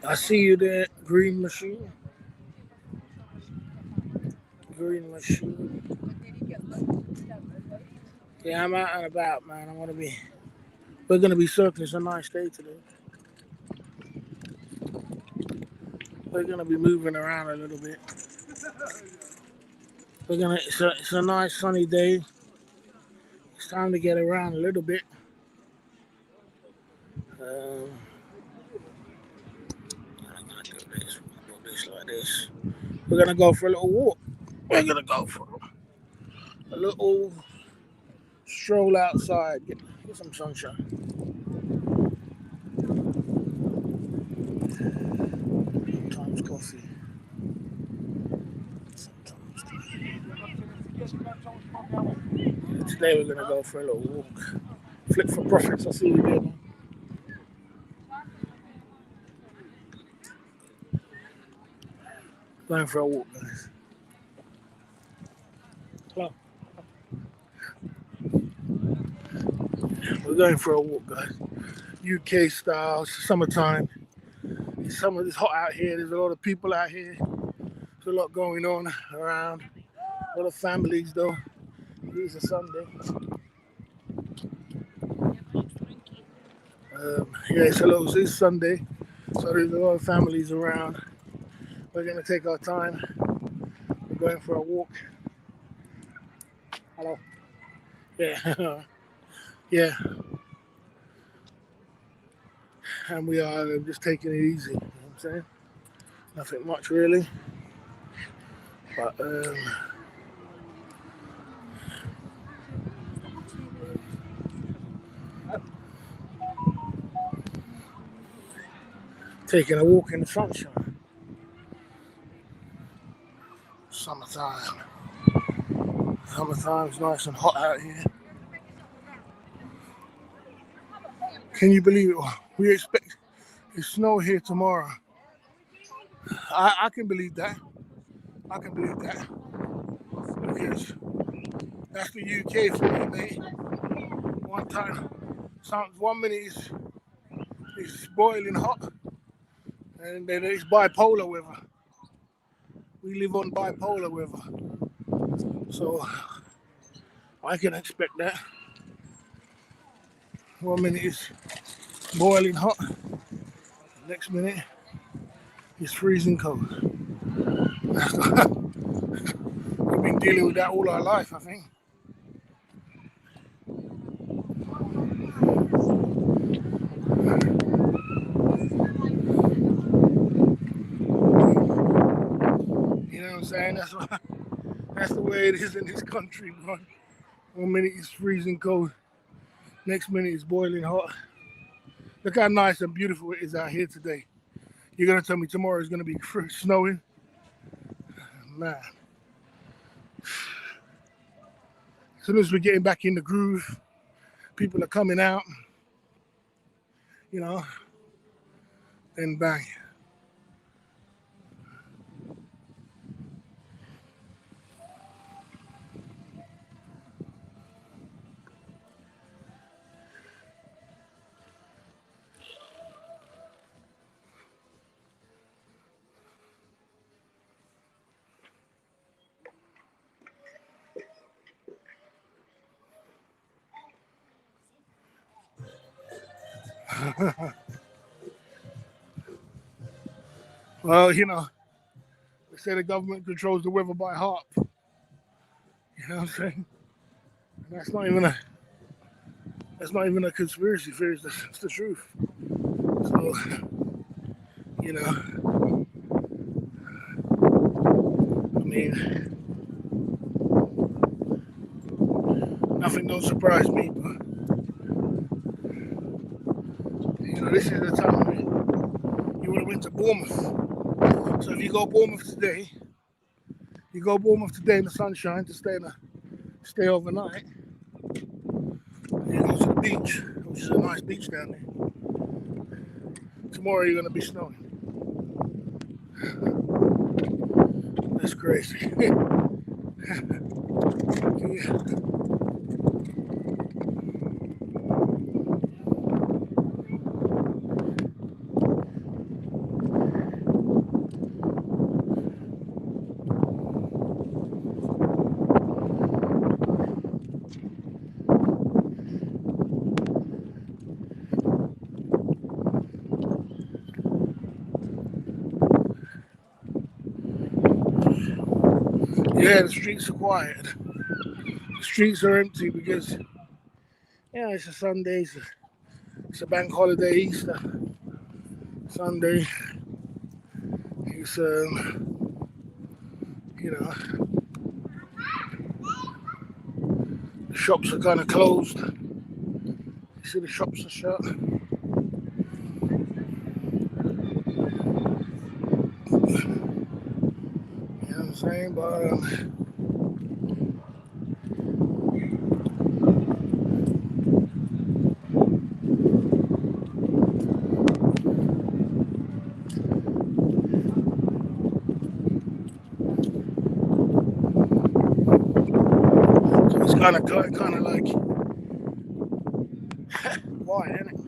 I see you there, green machine. Green machine. Yeah, I'm out and about, man. We're gonna be circling. It's a nice day today. We're gonna be moving around a little bit. It's a nice sunny day. It's time to get around a little bit. Um, I'm gonna do this. We're gonna do this like this. We're gonna go for a little walk. We're gonna go for a little stroll outside. Get some sunshine. Sometimes coffee. Sometimes tea. Today we're gonna go for a little walk. Flip for profits. I see you there, man. Going for a walk, guys. Hello. We're going for a walk, guys. UK style, summertime. It's hot out here. There's a lot of people out here. There's a lot going on around. A lot of families, though. It's a Sunday. It's Sunday, so there's a lot of families around. We're gonna take our time. We're going for a walk. Hello. Yeah, yeah. And we are just taking it easy. You know what I'm saying? Nothing much really, but taking a walk in the sunshine. Summertime. Summertime's nice and hot out here. Can you believe it? We expect it snow here tomorrow. I can believe that. I can believe that because that's the UK for you, mate. One time, sounds 1 minute is boiling hot, and then it's bipolar weather. We live on bipolar weather, so I can expect that. 1 minute is boiling hot, next minute it's freezing cold. We've been dealing with that all our life, I think. You know what I'm saying? That's the way it is in this country, bro. 1 minute it's freezing cold, next minute it's boiling hot. Look how nice and beautiful it is out here today. You're gonna tell me tomorrow is gonna be snowing? Man. As soon as we're getting back in the groove, people are coming out, you know, then bang. Well, they say the government controls the weather by heart. You know what I'm saying? And that's not even a conspiracy theory. It's the truth. So, you know, I mean, nothing don't surprise me. But, this is the time when you would have went to Bournemouth. So if you go Bournemouth today, in the sunshine to stay overnight. You go to the beach, which is a nice beach down there. Tomorrow you're gonna be snowing. That's crazy. Yeah. Yeah, the streets are quiet. The streets are empty because, yeah, it's a Sunday. It's a bank holiday, Easter Sunday. It's, you know, the shops are kind of closed. You see the shops are shut. You know what I'm saying? But so it's kind of like quiet, isn't it?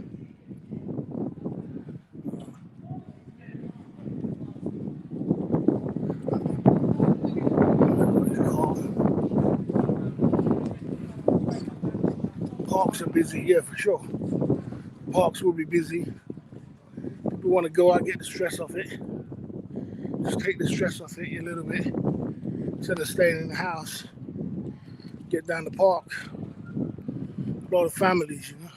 Parks are busy, yeah, for sure. Parks will be busy. People want to go out, get the stress off it. Just take the stress off it a little bit instead of staying in the house. Get down the park. A lot of families, you know.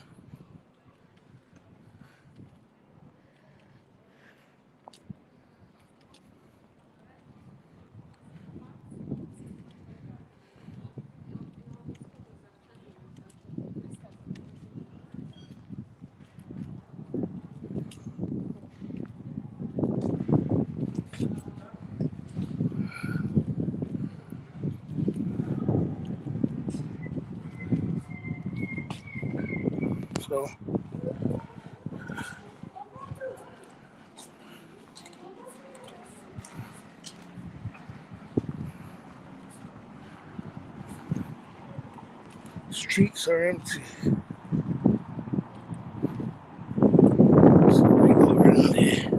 So streets are empty. So we go around here.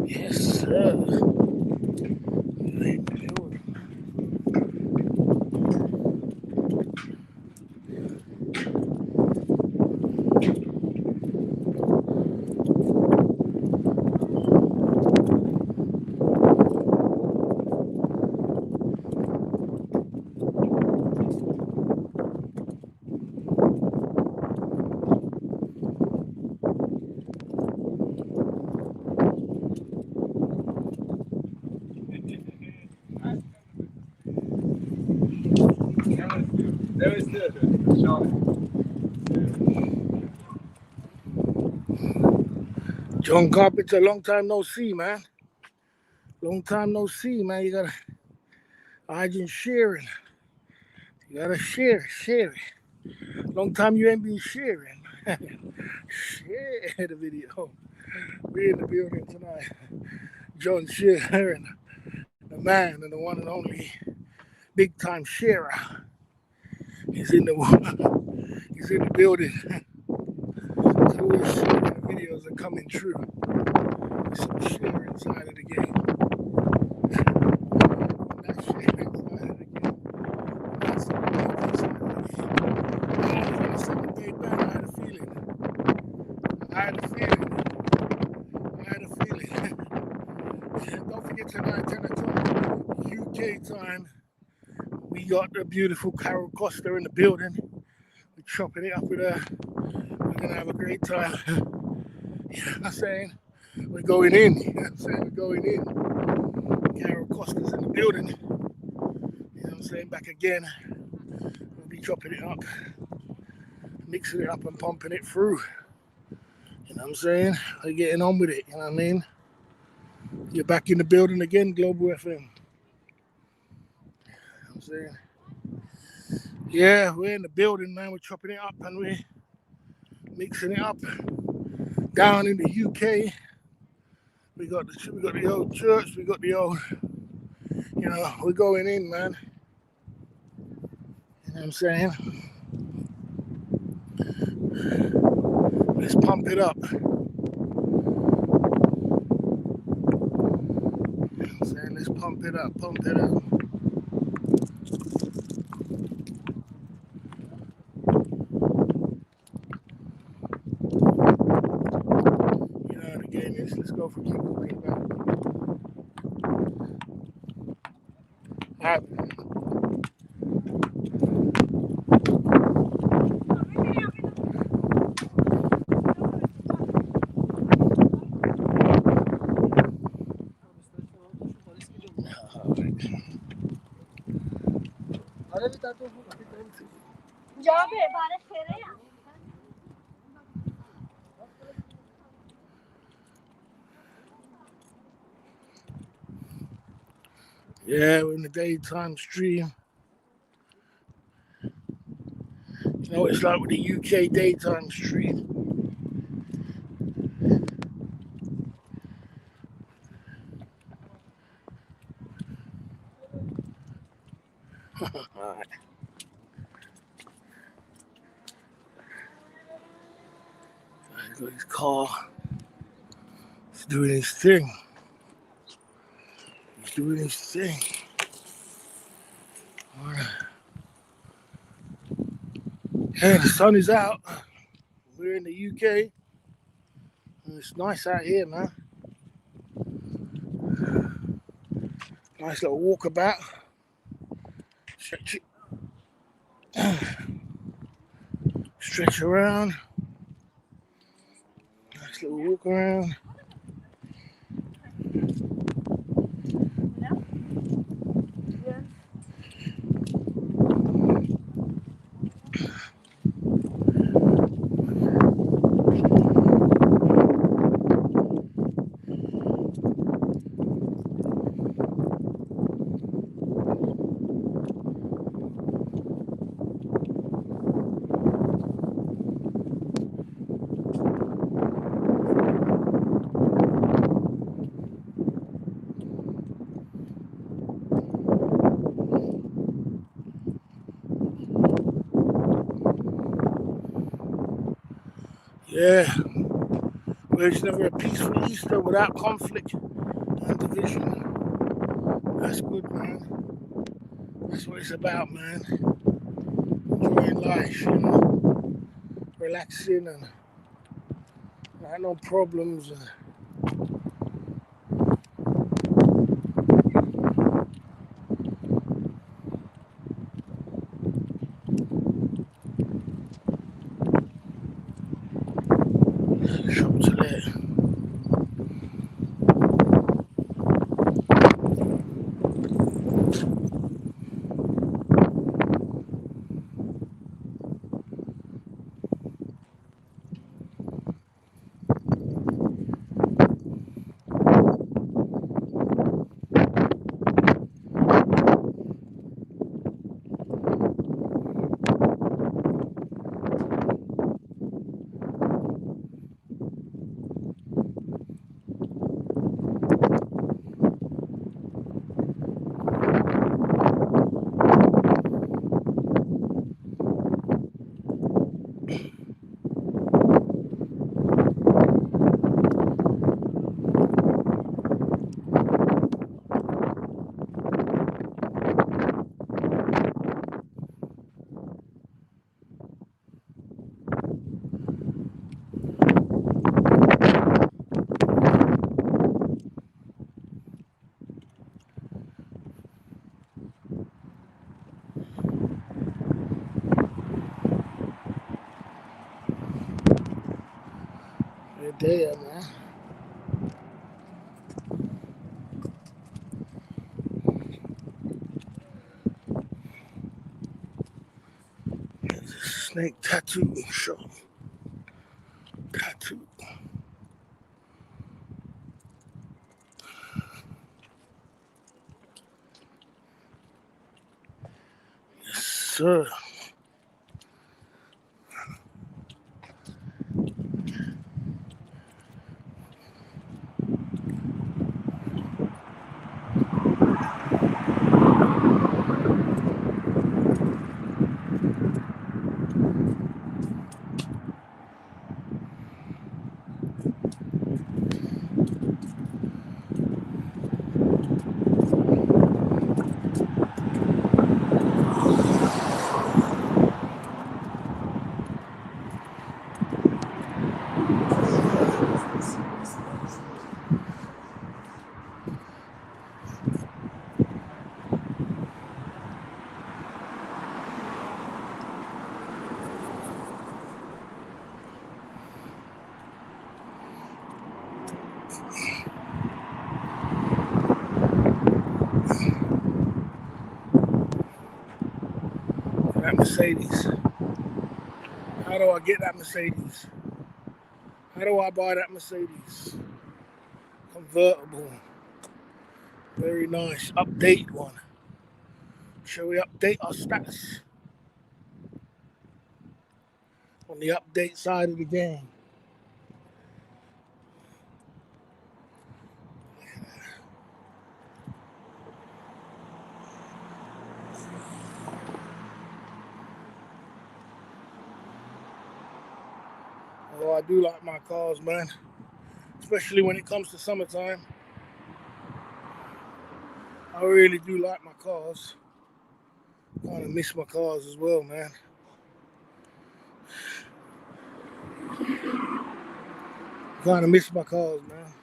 Yes, sir. John Carpenter, long time no see, man. Long time no see, man. You gotta, I just sharing. You gotta share it. Long time you ain't been sharing. Share the video. We in the building tonight. John sharing, the man and the one and only big time sharer. He's in the he's in the building. So we're sharing the videos are coming true. There's some sharing inside of the game. That sharing inside of the game. That's the inside of the game. On the 7th day back, I had a feeling. I had a feeling. I had a feeling. Don't forget tonight, 10 o'clock UK time. We got the beautiful Carol Costa in the building. We're chopping it up with her. We're gonna have a great time. You know what I'm saying? We're going in. You know what I'm saying? We're going in. Carol Costa's in the building. You know what I'm saying? Back again. We'll be chopping it up, mixing it up and pumping it through. You know what I'm saying? We're getting on with it. You know what I mean? You're back in the building again, Global FM. You know what I'm saying? Yeah, we're in the building, man. We're chopping it up and we're mixing it up. Down in the UK, we got the old church, we got the old, you know, we're going in, man. You know what I'm saying? Let's pump it up. You know what I'm saying? Let's pump it up, pump it up. You know how the game is. Let's go for keep moving back. Yeah, we're in the daytime stream. You know what it's like with the UK daytime stream. Alright. He's got his car. He's doing his thing. He's doing his thing. Alright. Yeah, the sun is out. We're in the UK. And it's nice out here, man. Nice little walkabout. Stretch around. Nice little walk around. Yeah, there's never a peaceful Easter without conflict and division. That's good, man. That's what it's about, man. Enjoying life, you know, relaxing and not no problems. Shop to let. there, man. There's a snake tattoo show. Tattoo. Yes, sir. That Mercedes. How do I get that Mercedes? How do I buy that Mercedes? Convertible. Very nice. Update one. Shall we update our status on the update side of the game? Oh, I do like my cars, man. Especially when it comes to summertime. I really do like my cars. Kind of miss my cars as well, man. Kind of miss my cars, man.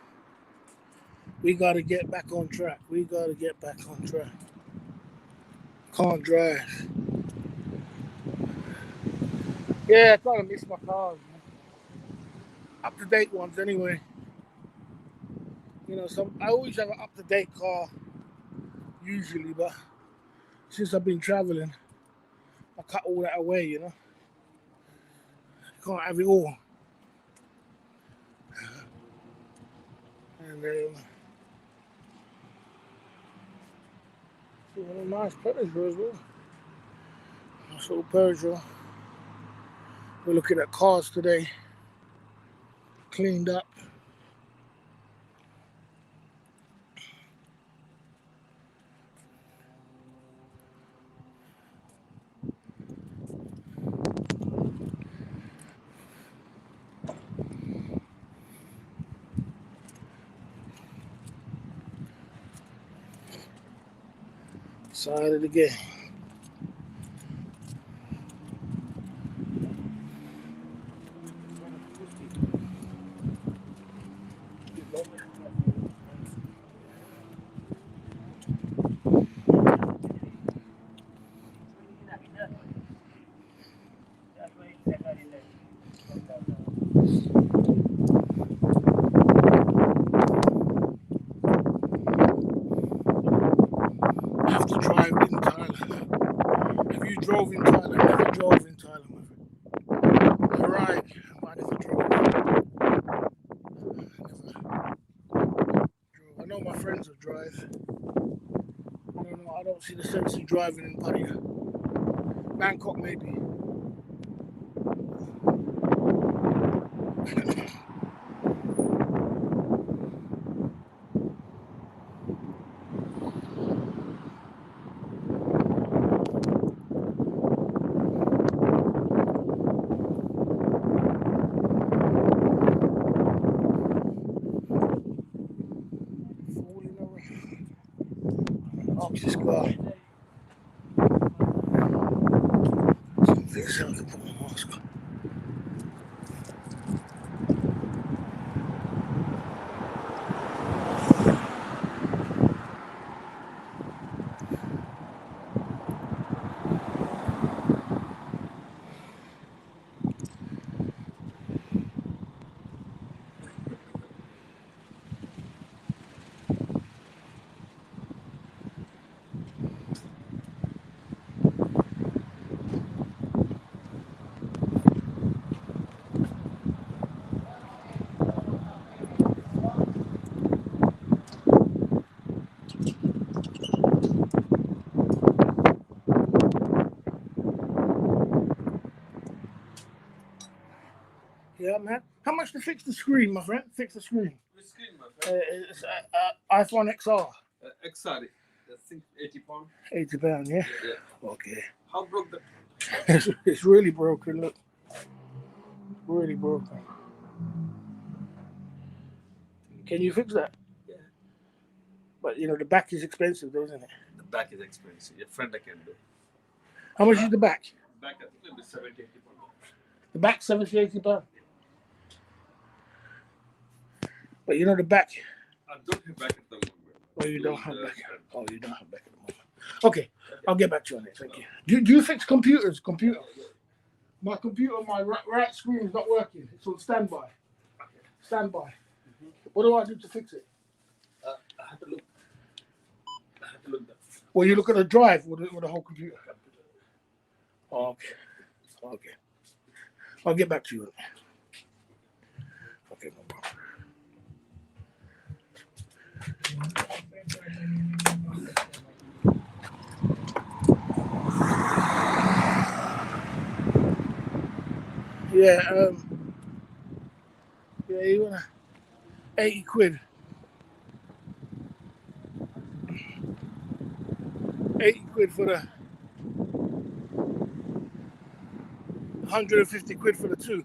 We got to get back on track. Can't drive. Yeah, I kind of miss my cars, man. Up-to-date ones, anyway. You know, I always have an up-to-date car, usually, but since I've been traveling, I cut all that away, you know. Can't have it all. And a nice Peugeot as well. Nice little Peugeot. We're looking at cars today. Cleaned up. Side of the game. I have to drive in Thailand. Have you drove in Thailand? I never drove in Thailand. I ride, but I never drove. I know my friends will drive. I don't know. I don't see the sense in driving in Pattaya. Bangkok, maybe. Falling around. Ask this guy. I can put my mask on. up, man. How much to fix the screen, my friend? Fix the screen. The screen, my friend. It's iPhone XR. XR, I think £80. £80, yeah? Yeah. Okay. How broke the... It's really broken, look. Really broken. Can you fix that? Yeah. But, you know, the back is expensive, though, isn't it? The back is expensive. Your friend I can do. How much is the back? Back, I think maybe £70, £80. The back, £70, £80. But, you know, the back... I don't have back at the moment. Oh, you don't have back. Oh, you don't have back at the moment. Okay, I'll get back to you on it. Thank you. Do you fix computers? Computer. My computer, my right screen is not working. It's on standby. Standby. Mm-hmm. What do I do to fix it? I have to look. That. Well, you look at the drive or the whole computer. Oh, okay. Okay. I'll get back to you on it. Okay, no problem. Yeah, you want 80 quid. 80 quid for the 150 quid for the two.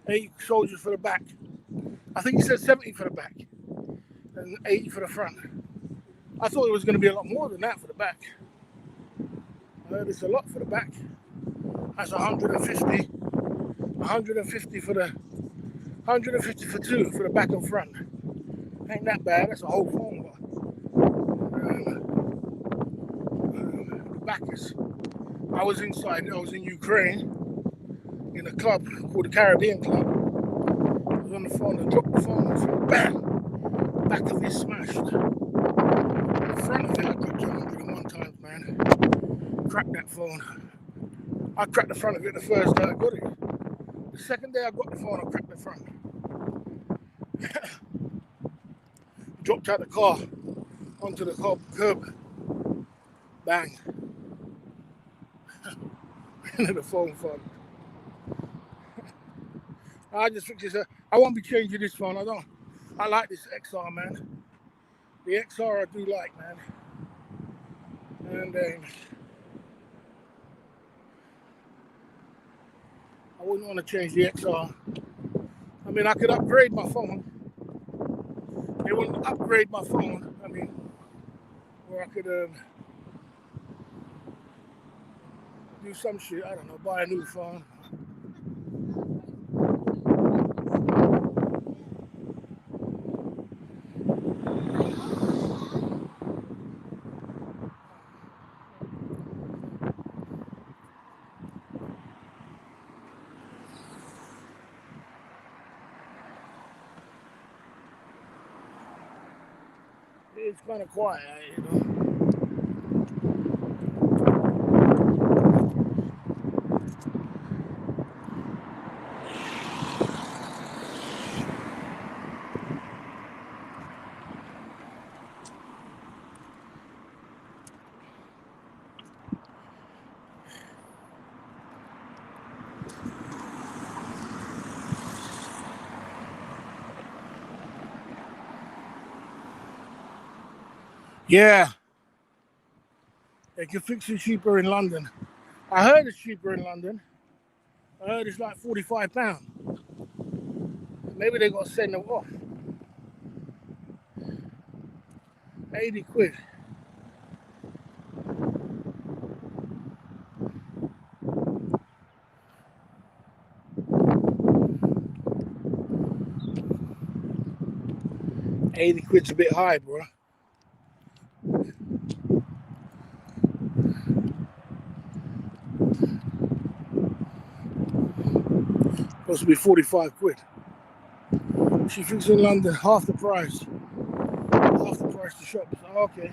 80 soldiers for the back. I think he said 70 for the back and 80 for the front. I thought it was going to be a lot more than that for the back. I heard it's a lot for the back. That's 150. 150 for the 150 for two for the back and front. Ain't that bad. That's a whole phone. The back is. I was inside. I was in Ukraine in a club called the Caribbean Club. I was on the phone. I dropped the phone and bam, the back of it smashed. The front of it I got 101 times, man. Cracked that phone. I cracked the front of it the first day I got it. The second day I got the phone, I cracked the front. Dropped out the car onto the curb. Bang. And the phone fell. I just fixed it. I won't be changing this phone. I like this XR, man. The XR I do like, man. And I wouldn't want to change the XR. I mean, I could upgrade my phone. They wouldn't upgrade my phone. I mean, or I could do some shit. I don't know, buy a new phone. It's kind of quiet, you know. Yeah, they can fix it cheaper in London. I heard it's cheaper in London. I heard it's like £45. Maybe they got to send them off. 80 quid. £80's a bit high, bro. Supposed to be 45 quid. She thinks in London half the price. Half the price to shops. Oh, okay.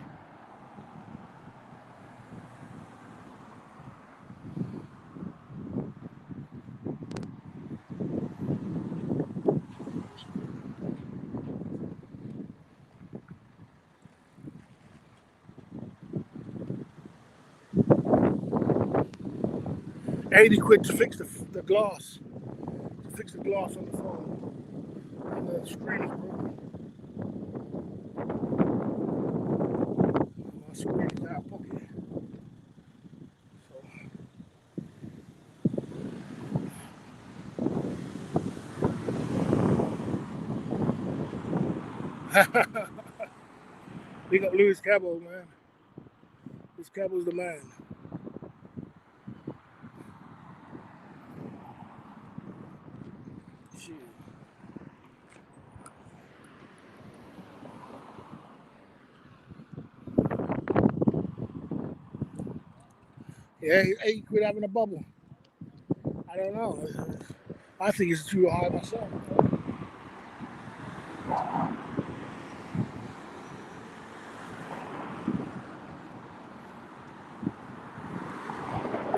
£80 to fix the glass. To fix the glass on the phone, and the screen is broken. My screen is out of pocket. So. Big up Louis Cabo, man. Louis Cabo's the man. Shit. Yeah, hey, quit having a bubble. I don't know. I think it's too high myself.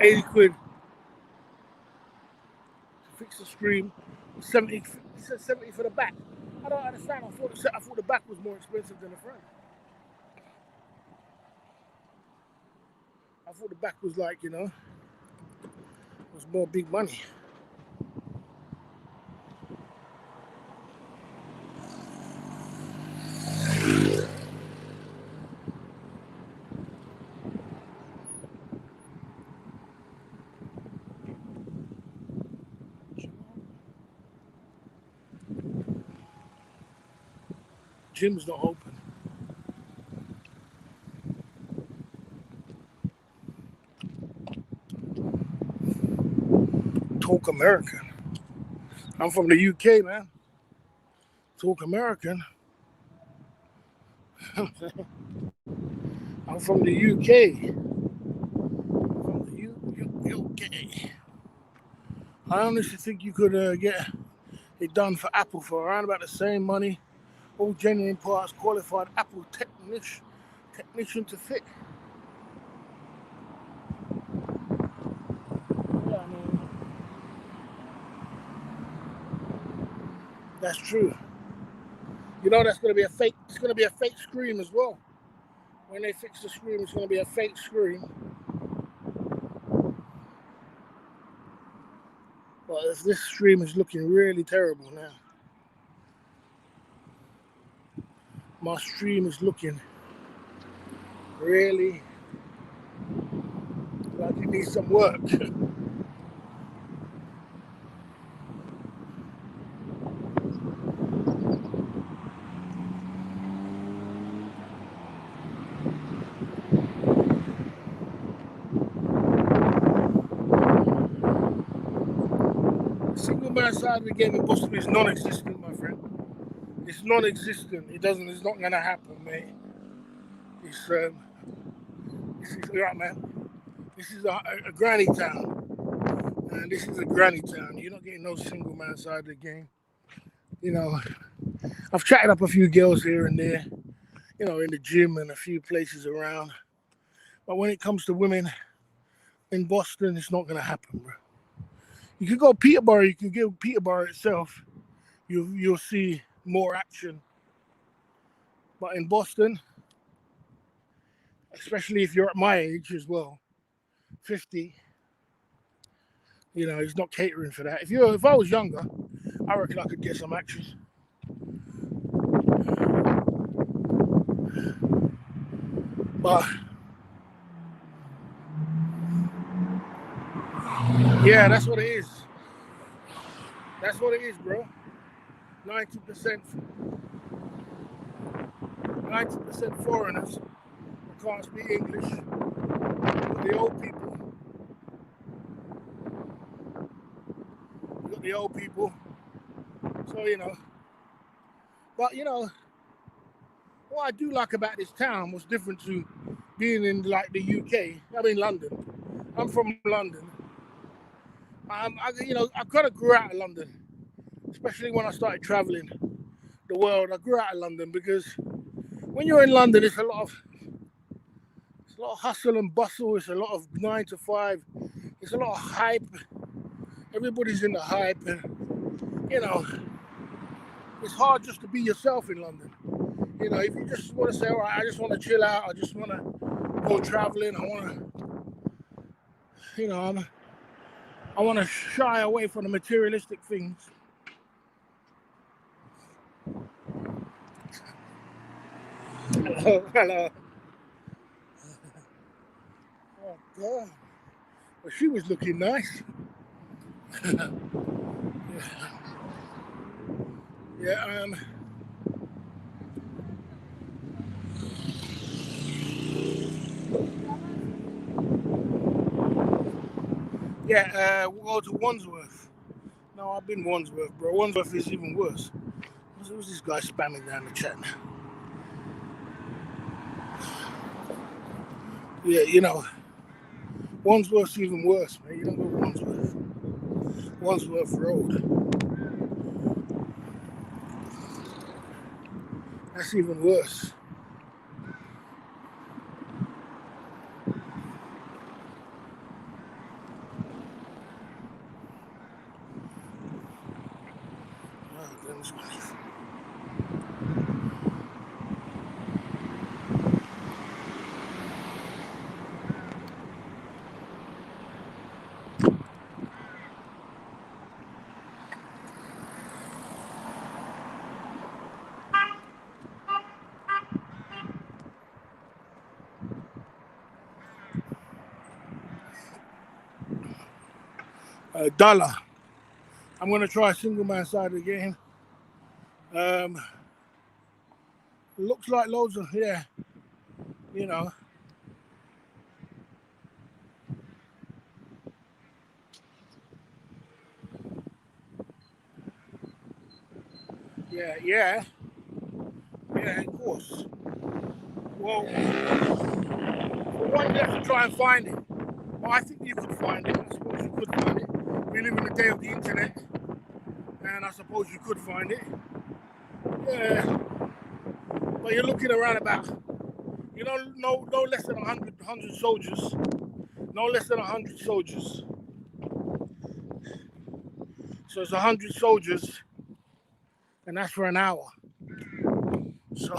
80 quid to fix the screen. 70. He said 70 for the back. I don't understand. I thought the back was more expensive than the front. I thought the back was like, was more big money. Gym's not open. Talk American. I'm from the UK, man. Talk American. I'm from the UK. From the UK. I honestly think you could get it done for Apple for around about the same money. All genuine parts, qualified Apple technician to fit. Yeah, I mean, that's true. That's going to be a fake. It's going to be a fake screen as well. When they fix the screen, it's going to be a fake screen. But if this stream is looking really terrible now. My stream is looking really like it needs some work. Single man side of the game in Boston is non-existent, my friend. It's non-existent. It's not gonna happen, mate. This is right, man. This is a granny town. And this is a granny town. You're not getting no single man side of the game. I've chatted up a few girls here and there, in the gym and a few places around. But when it comes to women in Boston, it's not gonna happen, bro. You could go Peterborough. You could go Peterborough itself. You'll see more action. But in Boston, especially if you're at my age as well, 50, he's not catering for that. If I was younger, I reckon I could get some action. But yeah, that's what it is. That's what it is, bro. 90% foreigners who can't speak English. The old people. You got the old people. So, but what I do like about this town was different to being in like the UK. I mean London. I'm from London. I kind of grew out of London, especially when I started traveling the world. I grew out of London because when you're in London, it's a lot of hustle and bustle. It's a lot of 9 to 5. It's a lot of hype. Everybody's in the hype, and it's hard just to be yourself in London. If you just want to say, all right, I just want to chill out. I just want to go traveling. I want to, I want to shy away from the materialistic things. Hello. Oh God. Well, she was looking nice. Yeah. We'll go to Wandsworth. No, I've been Wandsworth, bro. Wandsworth is even worse. Who's this guy spamming down the chat? Yeah, you know, Wandsworth's even worse, man. You don't go to Wandsworth. Wandsworth Road. That's even worse. Oh, goodness gracious. Dollar. I'm gonna try single man side again. Looks like loads of you know. Yeah, of course. Well, for one, you have to try and find it. Well, I think you could find it. I suppose you could find it. We live in the day of the internet, and I suppose you could find it. Yeah, but you're looking around about, no less than 100 soldiers. No less than 100 soldiers. So it's 100 soldiers, and that's for an hour. So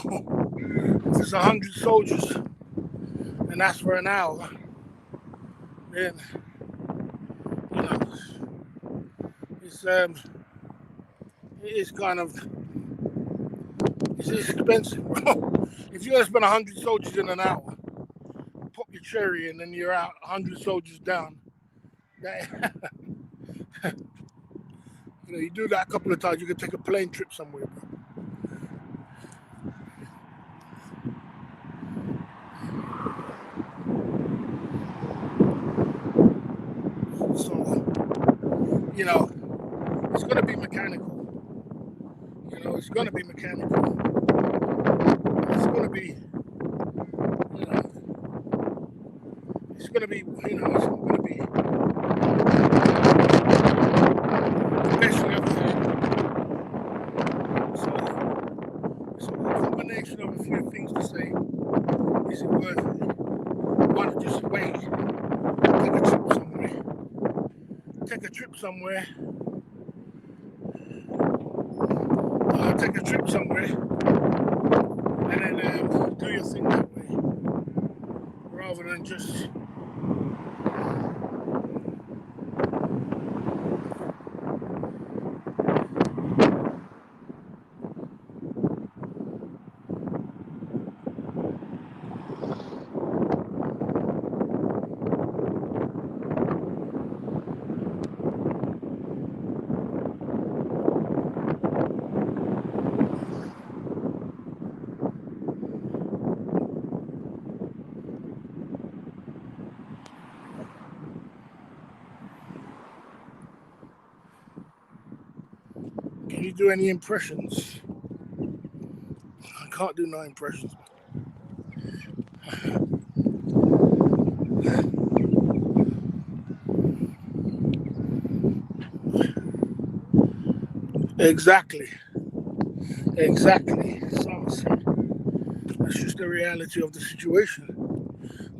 if it's 100 soldiers, and that's for an hour, then you know it's kind of it's expensive, bro. If you're gonna spend 100 soldiers in an hour, pop your cherry, and then you're out 100 soldiers down. That, you do that a couple of times, you can take a plane trip somewhere, bro. So, it's gonna be mechanical. It's gonna be mechanical. It's gonna be, it's gonna be, it's gonna be the best you ever had. So a combination of a few things to say. Is it worth it? Why not just wait? Take a trip somewhere. Take a trip somewhere. And then do your thing that way, rather than just. Can you do any impressions? I can't do no impressions. Exactly. So that's just the reality of the situation.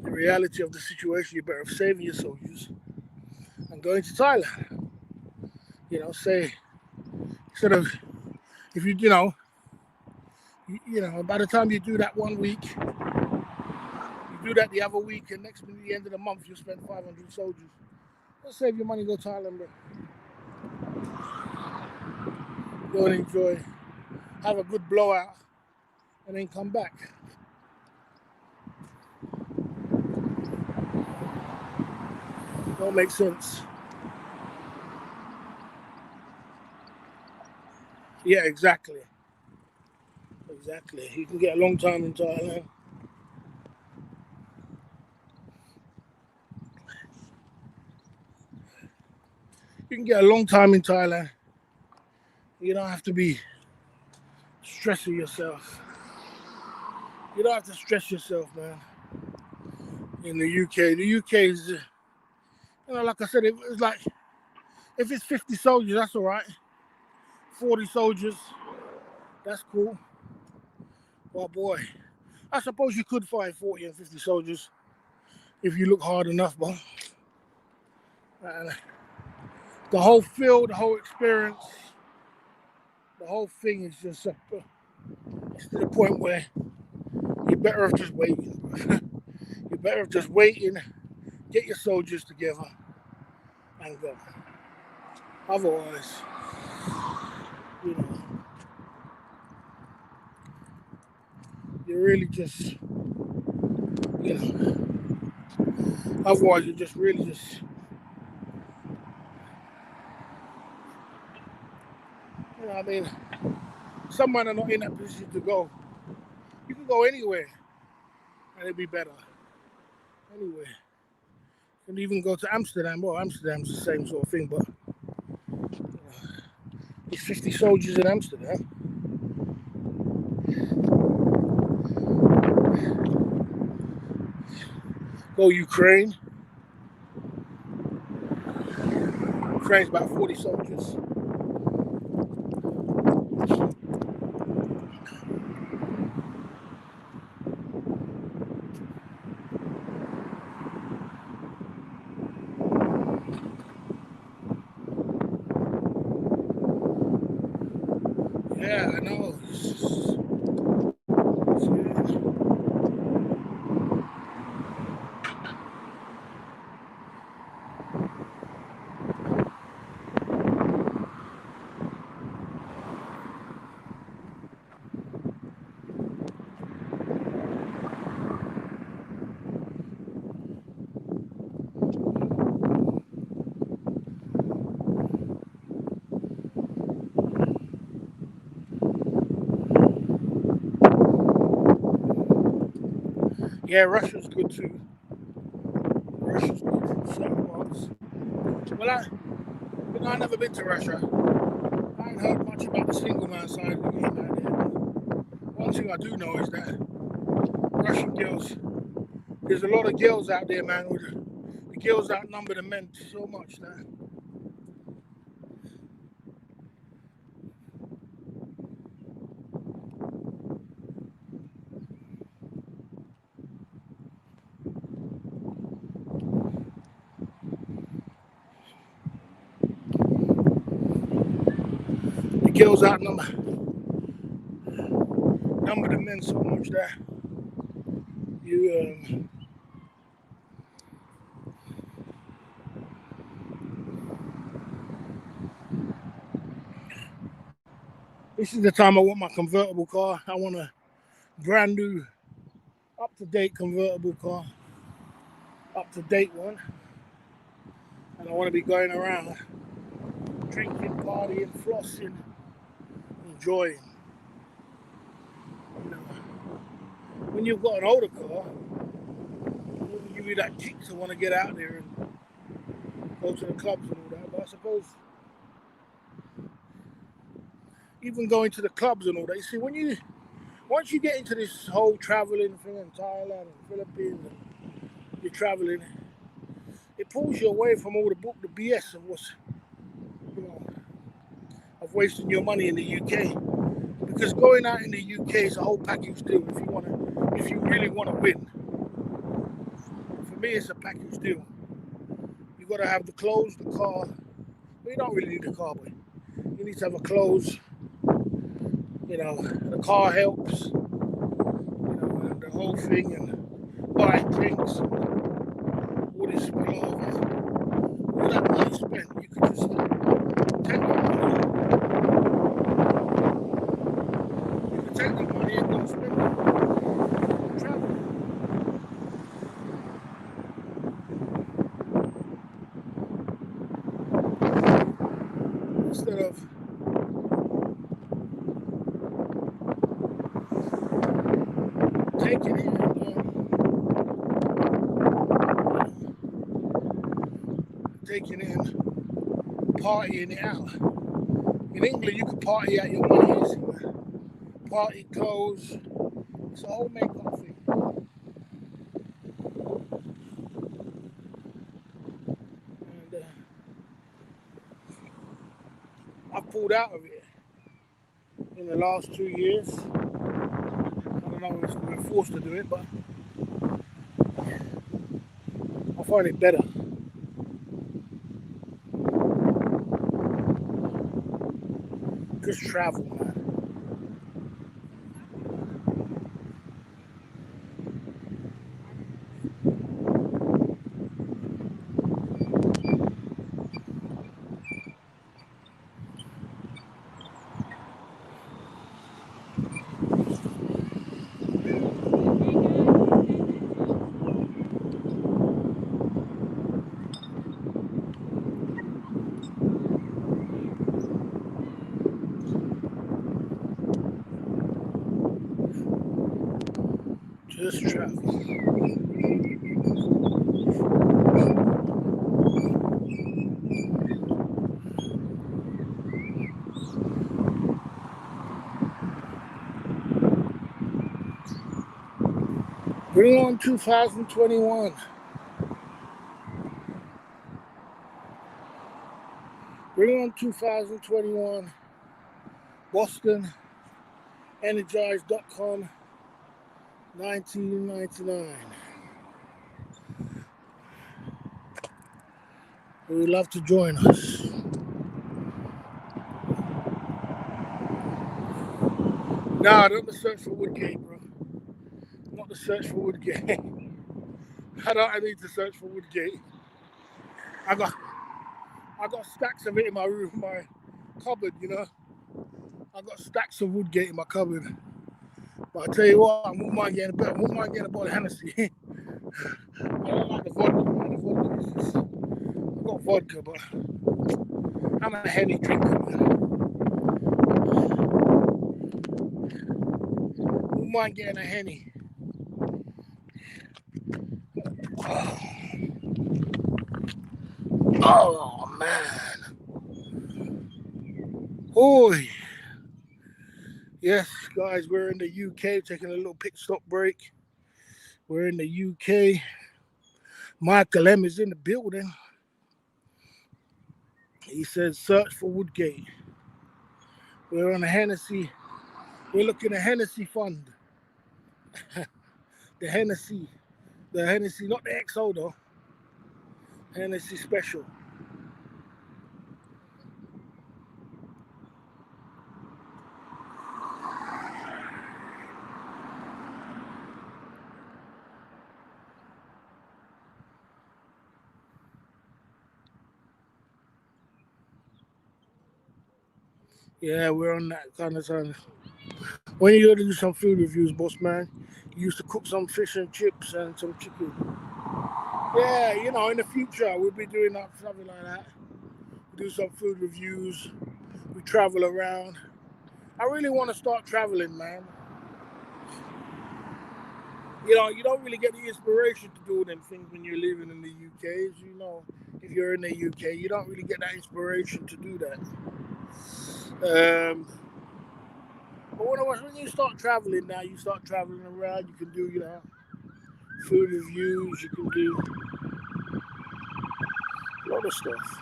The reality of the situation, you're better off saving your soldiers and going to Thailand. Say, instead of, if by the time you do that 1 week, you do that the other week, and next minute, the end of the month, you spend 500 soldiers. Let's save your money, go to Thailand, bro. Go and enjoy, have a good blowout, and then come back. Don't make sense. Yeah, exactly. Exactly. You can get a long time in Thailand. You can get a long time in Thailand. You don't have to be stressing yourself. You don't have to stress yourself, man. In the UK is, like I said, it's like if it's 50 soldiers, that's all right. 40 soldiers, that's cool. Oh boy, I suppose you could find 40 and 50 soldiers if you look hard enough, but the whole feel, the whole experience, the whole thing is just it's to the point where you're better off just waiting. You're better off just waiting, get your soldiers together, and go. Otherwise, you know, you're really just, otherwise you're just really just, I mean, some men are not in that position to go. You can go anywhere, and it'd be better. Anywhere. You can even go to Amsterdam. Well, Amsterdam's the same sort of thing, but there's 50 soldiers in Amsterdam. Go Ukraine. Ukraine's about 40 soldiers. Yeah, I know. Yeah, Russia's good too. Russia's good in certain parts. Well, I've never been to Russia. I ain't heard much about the single man side of the game out there. One thing I do know is that Russian girls, there's a lot of girls out there, man. The girls outnumber the men so much that the girls outnumber the men so much that you this is the time I want my convertible car. I want a brand new, up-to-date convertible car, up-to-date one, and I want to be going around drinking, partying, flossing, enjoying. You know, when you've got an older car, it will give you that kick to want to get out there and go to the clubs and all that. But I suppose even going to the clubs and all that, you see, once you get into this whole traveling thing in Thailand and Philippines, and you're traveling, it pulls you away from all the BS of what's, of wasting your money in the UK. Because going out in the UK is a whole package deal. If you really want to win, for me, it's a package deal. You got to have the clothes, the car. Well, you don't really need a car, but you need to have the clothes. The car helps. And the whole thing, and buying drinks, all this spillover, all that money spent, you could just take that money. You could take that money and go spend it. Travel. Instead of taking it and taking it and partying it out. In England, you can party out your money. Party clothes. It's a whole make-up thing. And I pulled out of it in the last 2 years. I don't know if we're forced to do it, but I find it better. Just travel, man. Just travel. Bring on 2021. Bring on 2021. Boston, energized.com, 1999. We would love to join us. Nah, not the search for Woodgate, bro. Not the search for Woodgate. I need to search for Woodgate. I got stacks of it in my room, my cupboard, you know. I got stacks of Woodgate in my cupboard. But I tell you what, I wouldn't mind getting a bottle of Hennessy. I don't like the vodka. I've got vodka, but I'm a heavy drinker, man. Wouldn't mind getting a Henny. Oh man. Oi. Yes, guys, we're in the UK, taking a little pit stop break. We're in the UK. Michael M is in the building. He says, search for Woodgate. We're on a Hennessy. We're looking at Hennessy Fund. The Hennessy, not the XO though. Hennessy Special. Yeah, we're on that kind of time. When you go to do some food reviews, boss man, you used to cook some fish and chips and some chicken. Yeah, you know, in the future we'll be doing something like that. We do some food reviews. We travel around. I really want to start traveling, man. You know, you don't really get the inspiration to do them things when you're living in the UK. As you know, if you're in the UK, you don't really get that inspiration to do that. But when you start traveling now, you start traveling around. You can do, you know, food reviews. You can do a lot of stuff.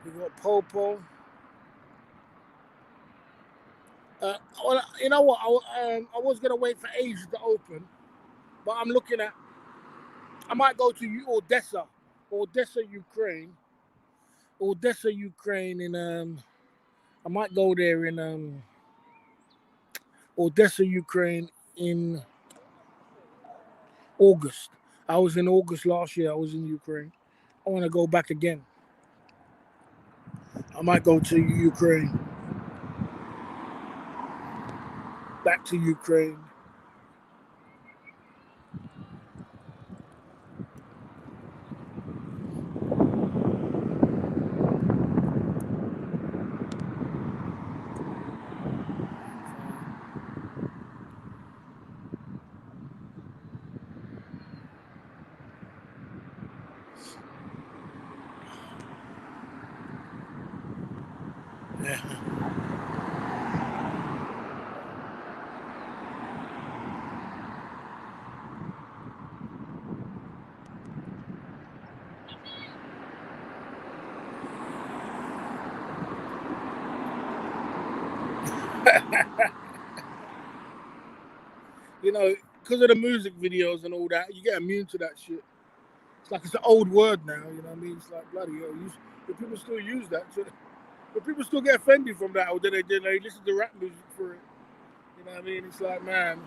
We got Popo. Well, you know what? I was gonna wait for Asia to open, but I'm looking at. I might go to Odessa, Ukraine, Odessa, Ukraine. In I might go there in Odessa, Ukraine in August. I was in August last year. I was in Ukraine. I want to go back again. I might go to Ukraine, back to Ukraine. Yeah. You know, because of the music videos and all that, you get immune to that shit. It's like it's an old word now. You know what I mean? It's like bloody hell. But people still use that. So, but people still get offended from that, or they listen to rap music for it. You know what I mean? It's like, man,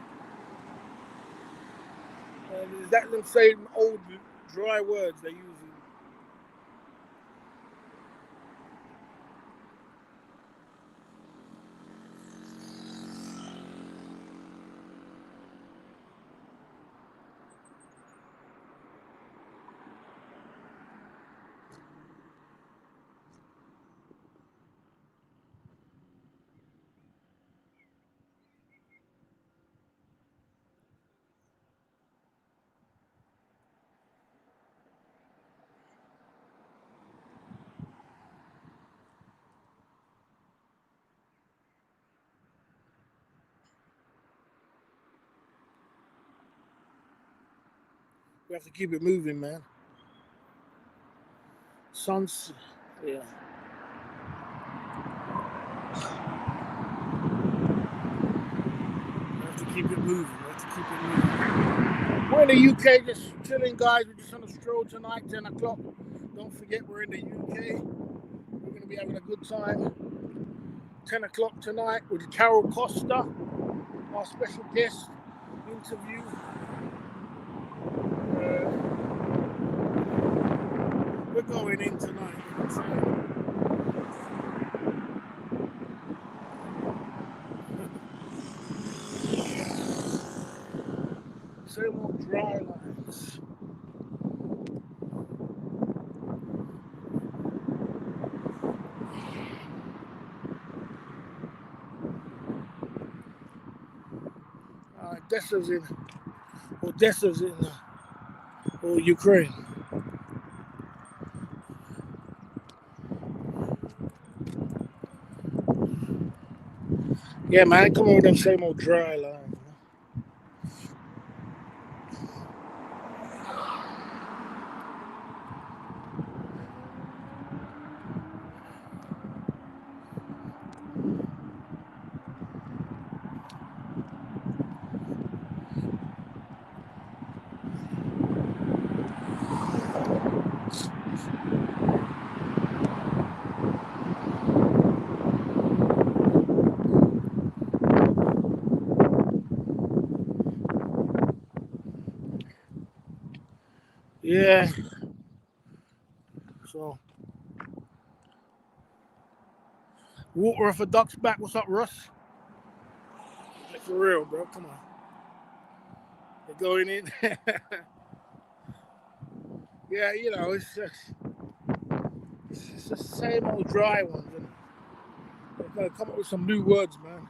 is that them same old dry words they use? We have to keep it moving, man. Suns, yeah. We have to keep it moving. We have to keep it moving. We're in the UK, just chilling, guys. We're just on a stroll tonight, 10 o'clock. Don't forget, we're in the UK. We're going to be having a good time. 10 o'clock tonight with Carol Costa, our special guest interview. We're going in tonight. Same old dry lines. Odessa's in, Odessa's in Ukraine. Yeah, man, come on with them same old dry lines. Yeah, so water off a duck's back. What's up, Russ? Like, for real, bro. Come on. They're going in. Yeah, you know, it's the same old dry ones. And they've got to come up with some new words, man.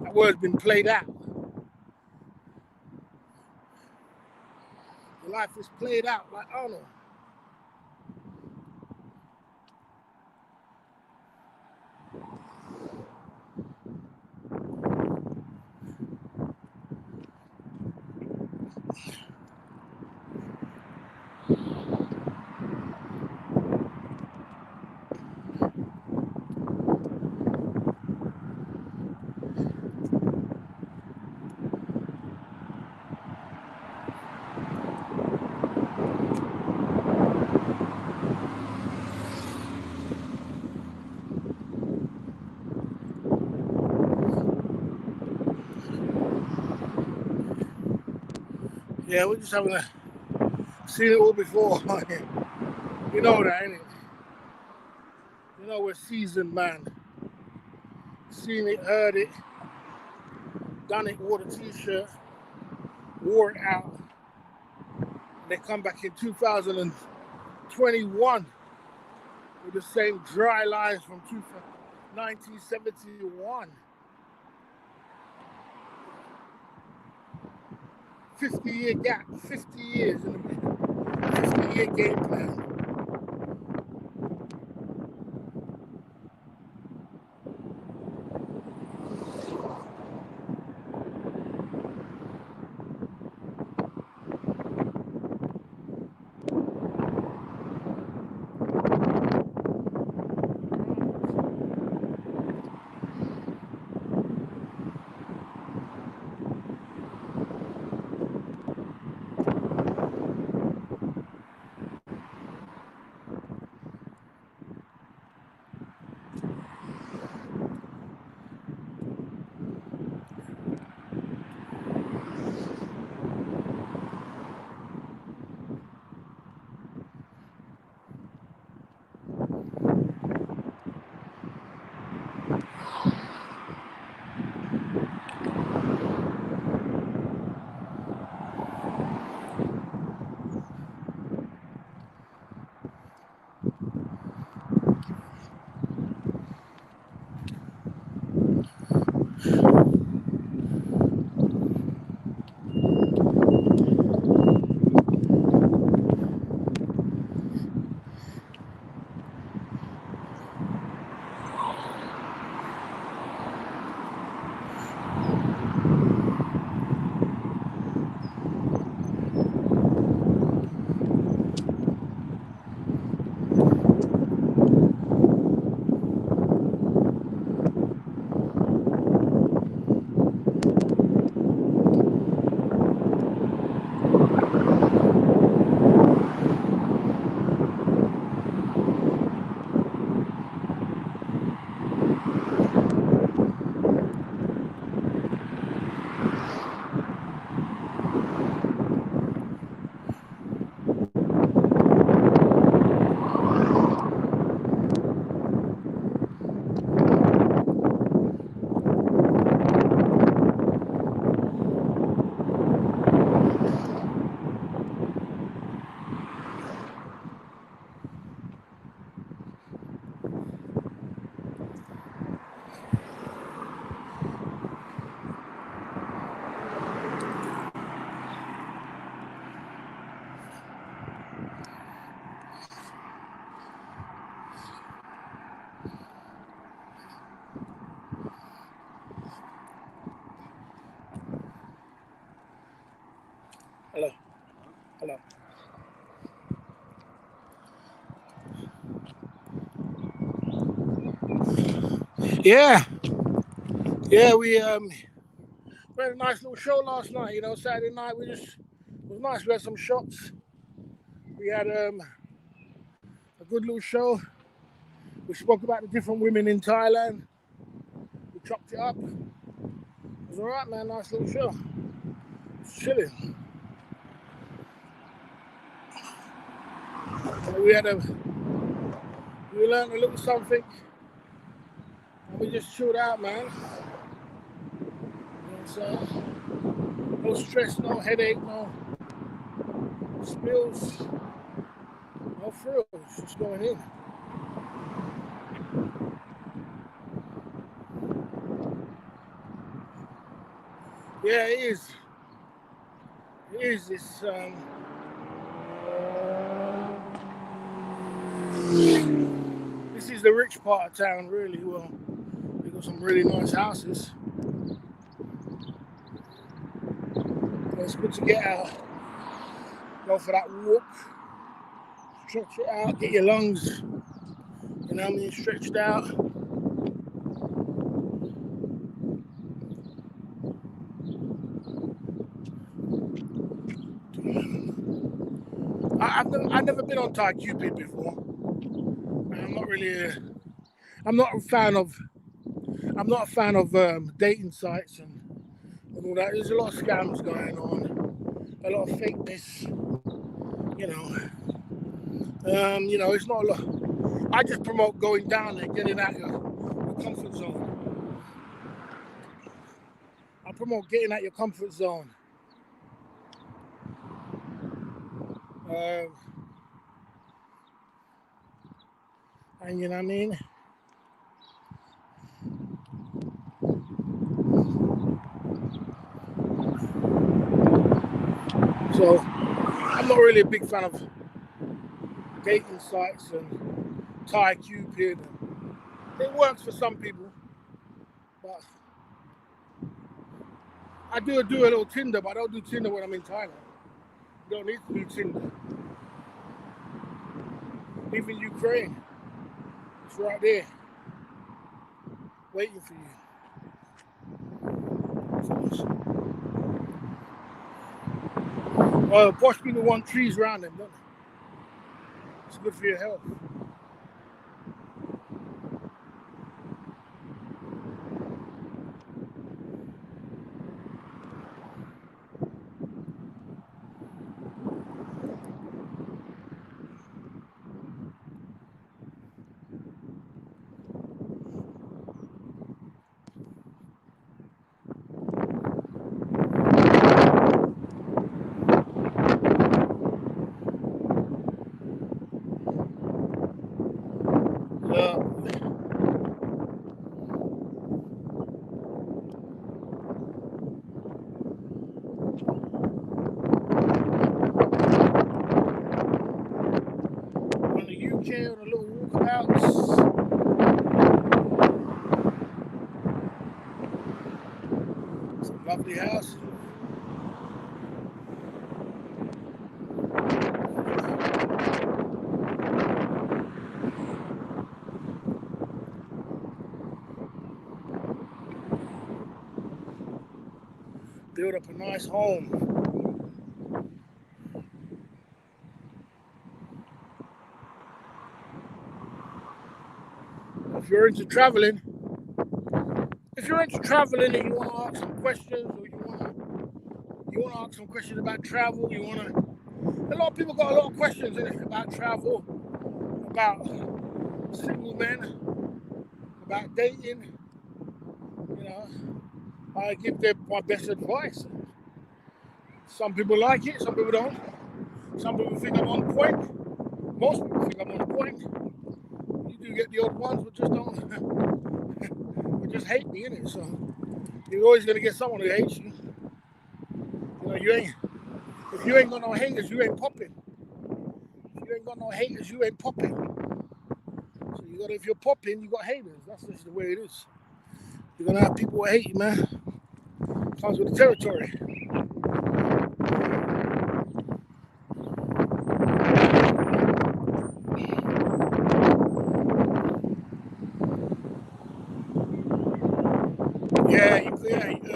That word's been played out. Your life is played out like Arnold. Yeah, we're just having seen it all before. You know that, ain't it? You know we're seasoned, man. Seen it, heard it, done it, wore the t-shirt, wore it out. They come back in 2021 with the same dry lines from 1971. 50-year gap, 50 years in a 50-year game plan. Hello, hello. Yeah, yeah. We had a nice little show last night. You know, Saturday night it was nice. We had some shots. We had a good little show. We spoke about the different women in Thailand. We chopped it up. It was alright, man. Nice little show. It's chilling. We learned a little something, and we just chilled out, man. You know what I'm saying? No stress, no headache, no spills, no frills. Just going in. Yeah, it is. It is. This is the rich part of town, really. Well, we got some really nice houses. So it's good to get out, go for that walk, stretch it out, get your lungs, you know what I mean, stretched out. I've never been on Thai Cupid before. I'm not really. I'm not a fan of. I'm not a fan of dating sites and all that. There's a lot of scams going on. a lot of fakeness. It's not a lot. I just promote going down there, getting out your comfort zone. I promote getting out your comfort zone. And you know what I mean? So I'm not really a big fan of dating sites and Thai Cupid. It works for some people, but I do a little Tinder, but I don't do Tinder when I'm in Thailand. You don't need to do Tinder. Even Ukraine, it's right there, waiting for you. Posh people want trees around them, don't they? It's good for your health. On the UK, on a little walkabouts. Some lovely house. Build up a nice home. If you're into traveling and you want to ask some questions, or you want to ask some questions about travel, a lot of people got a lot of questions about travel, about single men, about dating. I give them my best advice. Some people like it, some people don't. Some people think I'm on point. Most people think I'm on point. You do get the odd ones who just don't, who just hate me, innit? So you're always gonna get someone who hates you. If you ain't got no haters, you ain't popping. If you ain't got no haters, you ain't popping. So if you're popping, you got haters. That's just the way it is. You're gonna have people who hate you, man. Comes with the territory.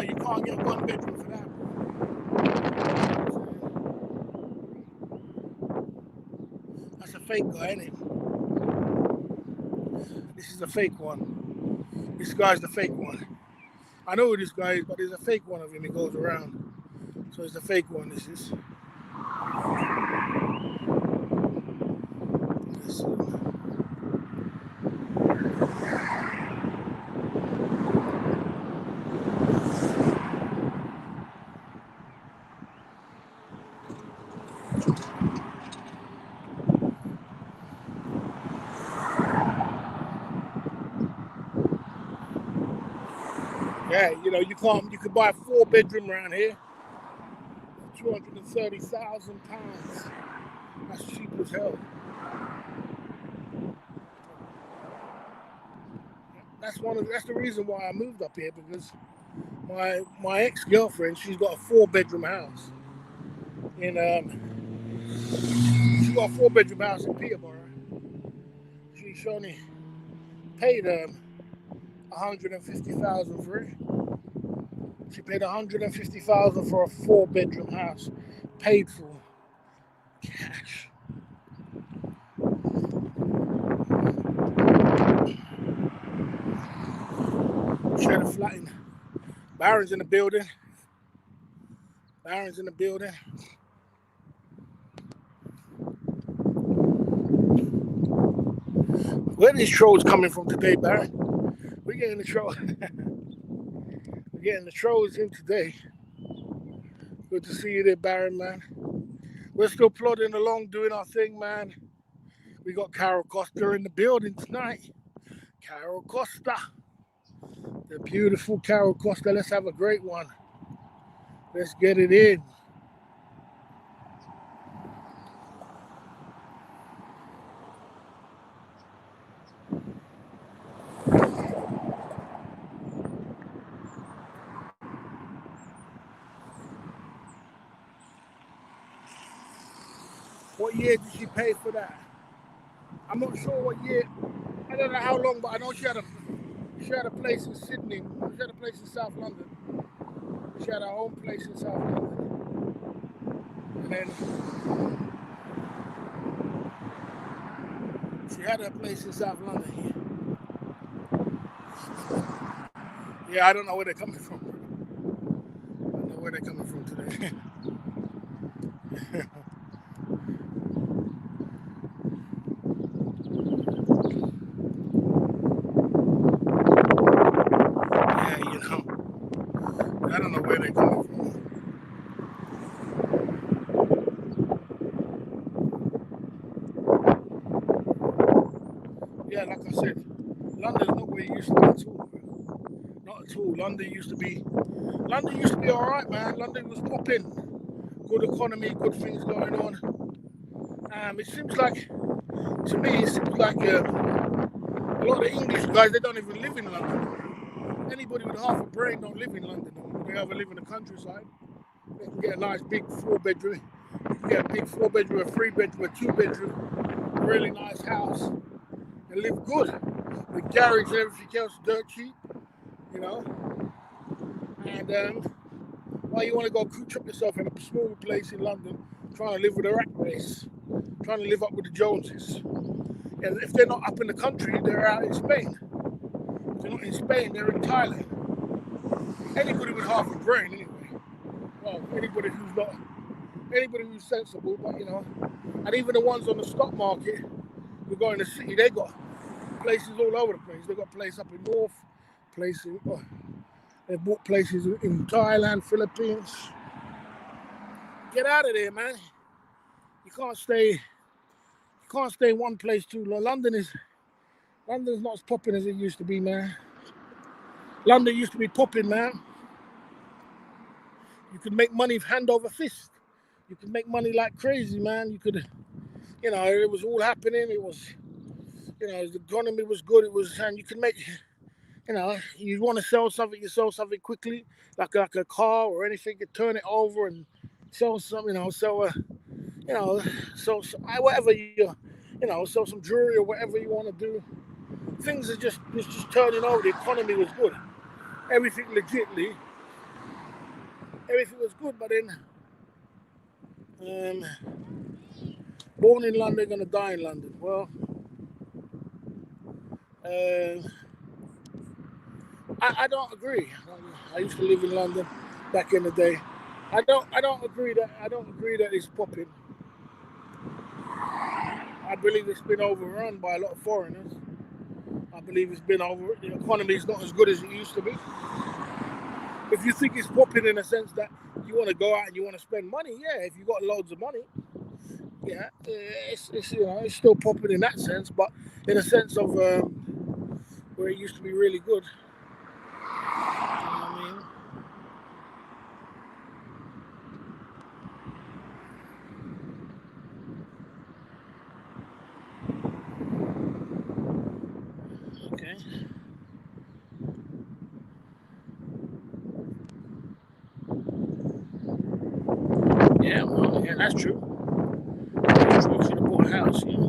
You can't get 1 bedroom for that. That's a fake guy, isn't it? This is a fake one. This guy's the fake one. I know who this guy is, but there's a fake one of him. He goes around. So it's the fake one. This is. Yeah, you could buy a 4-bedroom around here for £230,000. That's cheap as hell. That's the reason why I moved up here, because my ex-girlfriend, she's got a 4-bedroom house in she's got a 4-bedroom house in Peterborough. She only paid $150,000 for it. She paid $150,000 for a 4-bedroom house, paid for cash. She had a flat in Barron's in the building. Baron's in the building. Where are these trolls coming from today, Baron? We're getting the trolls. We're getting the trolls in today. Good to see you there, Baron, man. We're still plodding along, doing our thing, man. We got Carol Costa in the building tonight. Carol Costa. The beautiful Carol Costa. Let's have a great one. Let's get it in. What year did she pay for that? I'm not sure what year. I don't know how long, but I know she had a place in Sydney. She had a place in South London. She had her own place in South London. And then she had her place in South London here. Yeah, I don't know where they're coming from. I don't know where they're coming from today. Yeah, you know. I don't know where they're coming from. Yeah, like I said, London's not where it used to be at all. Not at all. London used to be all right, man. London was popping. Good economy, good things going on. It seems like, to me, a lot of the English guys, they don't even live in London. Anybody with half a brain don't live in London. They either live in the countryside. They can get a nice big 4-bedroom. You can get a big 4-bedroom, a 3-bedroom, a 2-bedroom, a really nice house, and live good. The garage and everything else dirt cheap, you know. And why you want to go cooch up yourself in a small place in London, trying to live with a rat race, trying to live up with the Joneses? And if they're not up in the country, they're out in Spain. If they're not in Spain, they're in Thailand. Anybody with half a brain, anyway. Well, anybody who's sensible, but you know. And even the ones on the stock market who go in the city, they got places all over the place. They got places up in North, places. They bought places in Thailand, Philippines. Get out of there, man. You can't stay in one place too long. London's not as popping as it used to be, man. London used to be popping, man. You could make money hand over fist. You could make money like crazy, man. You could, you know, it was all happening. It was, you know, the economy was good. It was, and you could make, you know, you want to sell something, you sell something quickly, like a car or anything. You turn it over and sell some, you know, sell whatever sell some jewelry or whatever you want to do. Things are just turning over. The economy was good. Everything legitly. Everything was good, but then born in London, gonna die in London. Well, I don't agree. I used to live in London back in the day. I don't agree that it's popping. I believe it's been overrun by a lot of foreigners. I believe the economy is not as good as it used to be. If you think it's popping in a sense that you want to go out and you want to spend money, yeah, if you got loads of money, yeah, it's still popping in that sense, but in a sense of where it used to be really good. You know what I mean? Okay. Yeah, well, yeah, that's true. That's true. You should have bought a house, you know.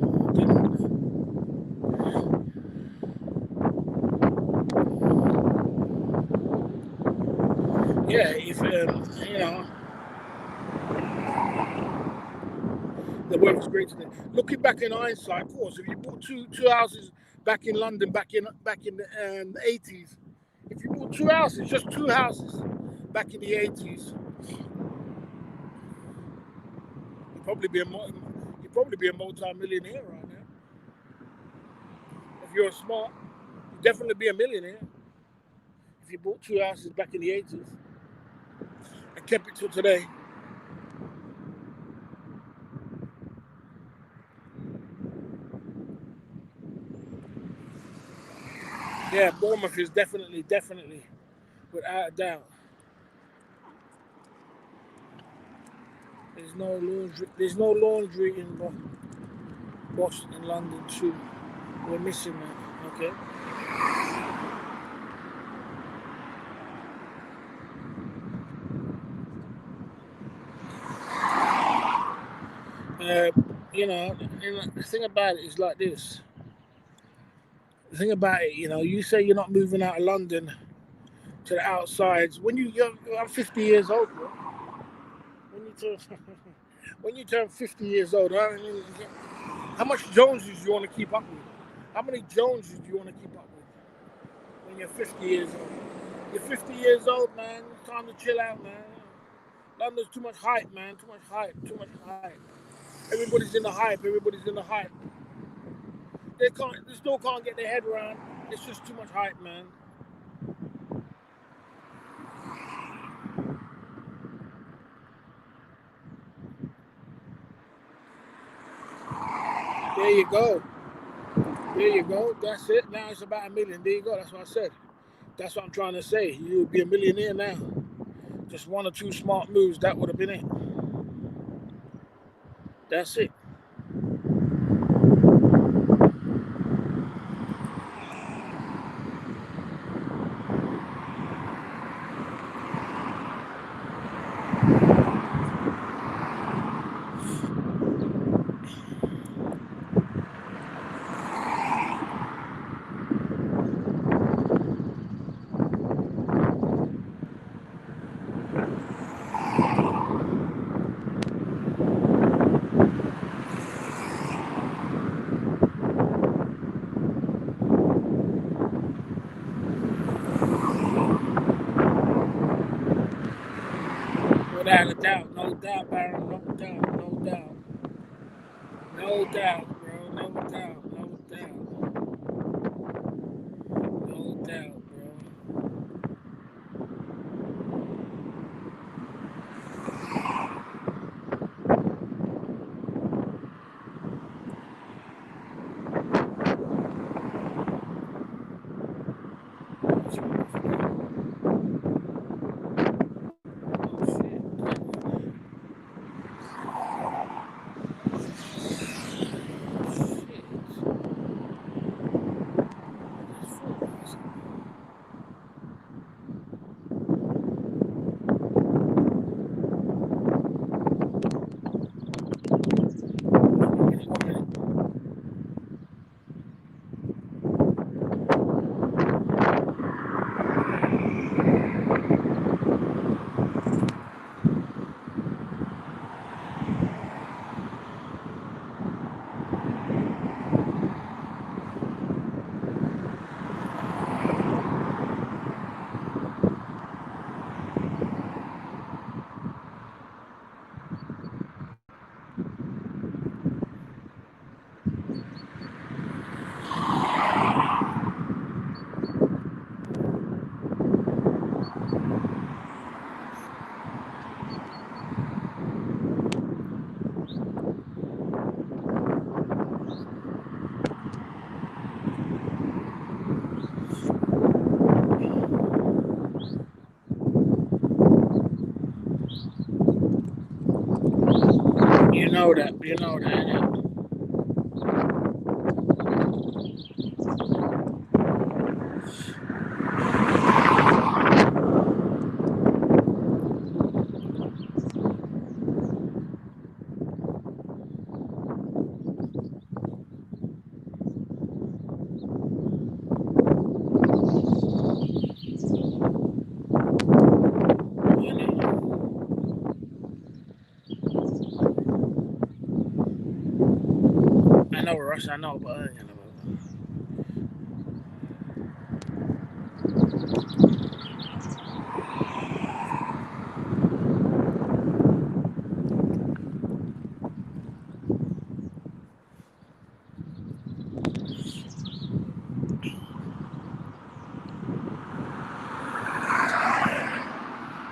Yeah, if you know, the weather's great today. Looking back in hindsight, of course, if you bought two houses back in London, back in the 80s, if you bought two houses, just two houses back in the 80s, You'd probably be a multi-millionaire right now. If you're smart, you'd definitely be a millionaire. If you bought 2 houses back in the 80s and kept it till today. Yeah, Bournemouth is definitely, without a doubt. There's no laundry in Boston and London too. We're missing that. Okay. The thing about it is like this. The thing about it, you say you're not moving out of London to the outsides. I'm 50 years old, bro. When you turn 50 years old, how much Joneses do you want to keep up with? How many Joneses do you want to keep up with when you're 50 years old? You're 50 years old, man. It's time to chill out, man. London's too much hype, man. Too much hype. Everybody's in the hype. They still can't get their head around. It's just too much hype, man. There you go. That's it. Now it's about $1 million. There you go. That's what I said. That's what I'm trying to say. You would be a millionaire now. Just 1 or 2 smart moves, that would have been it. That's it. Without a doubt, no doubt, Baron, no doubt, bro, no doubt, bro. You know that, innit? I know, Russ, I know, but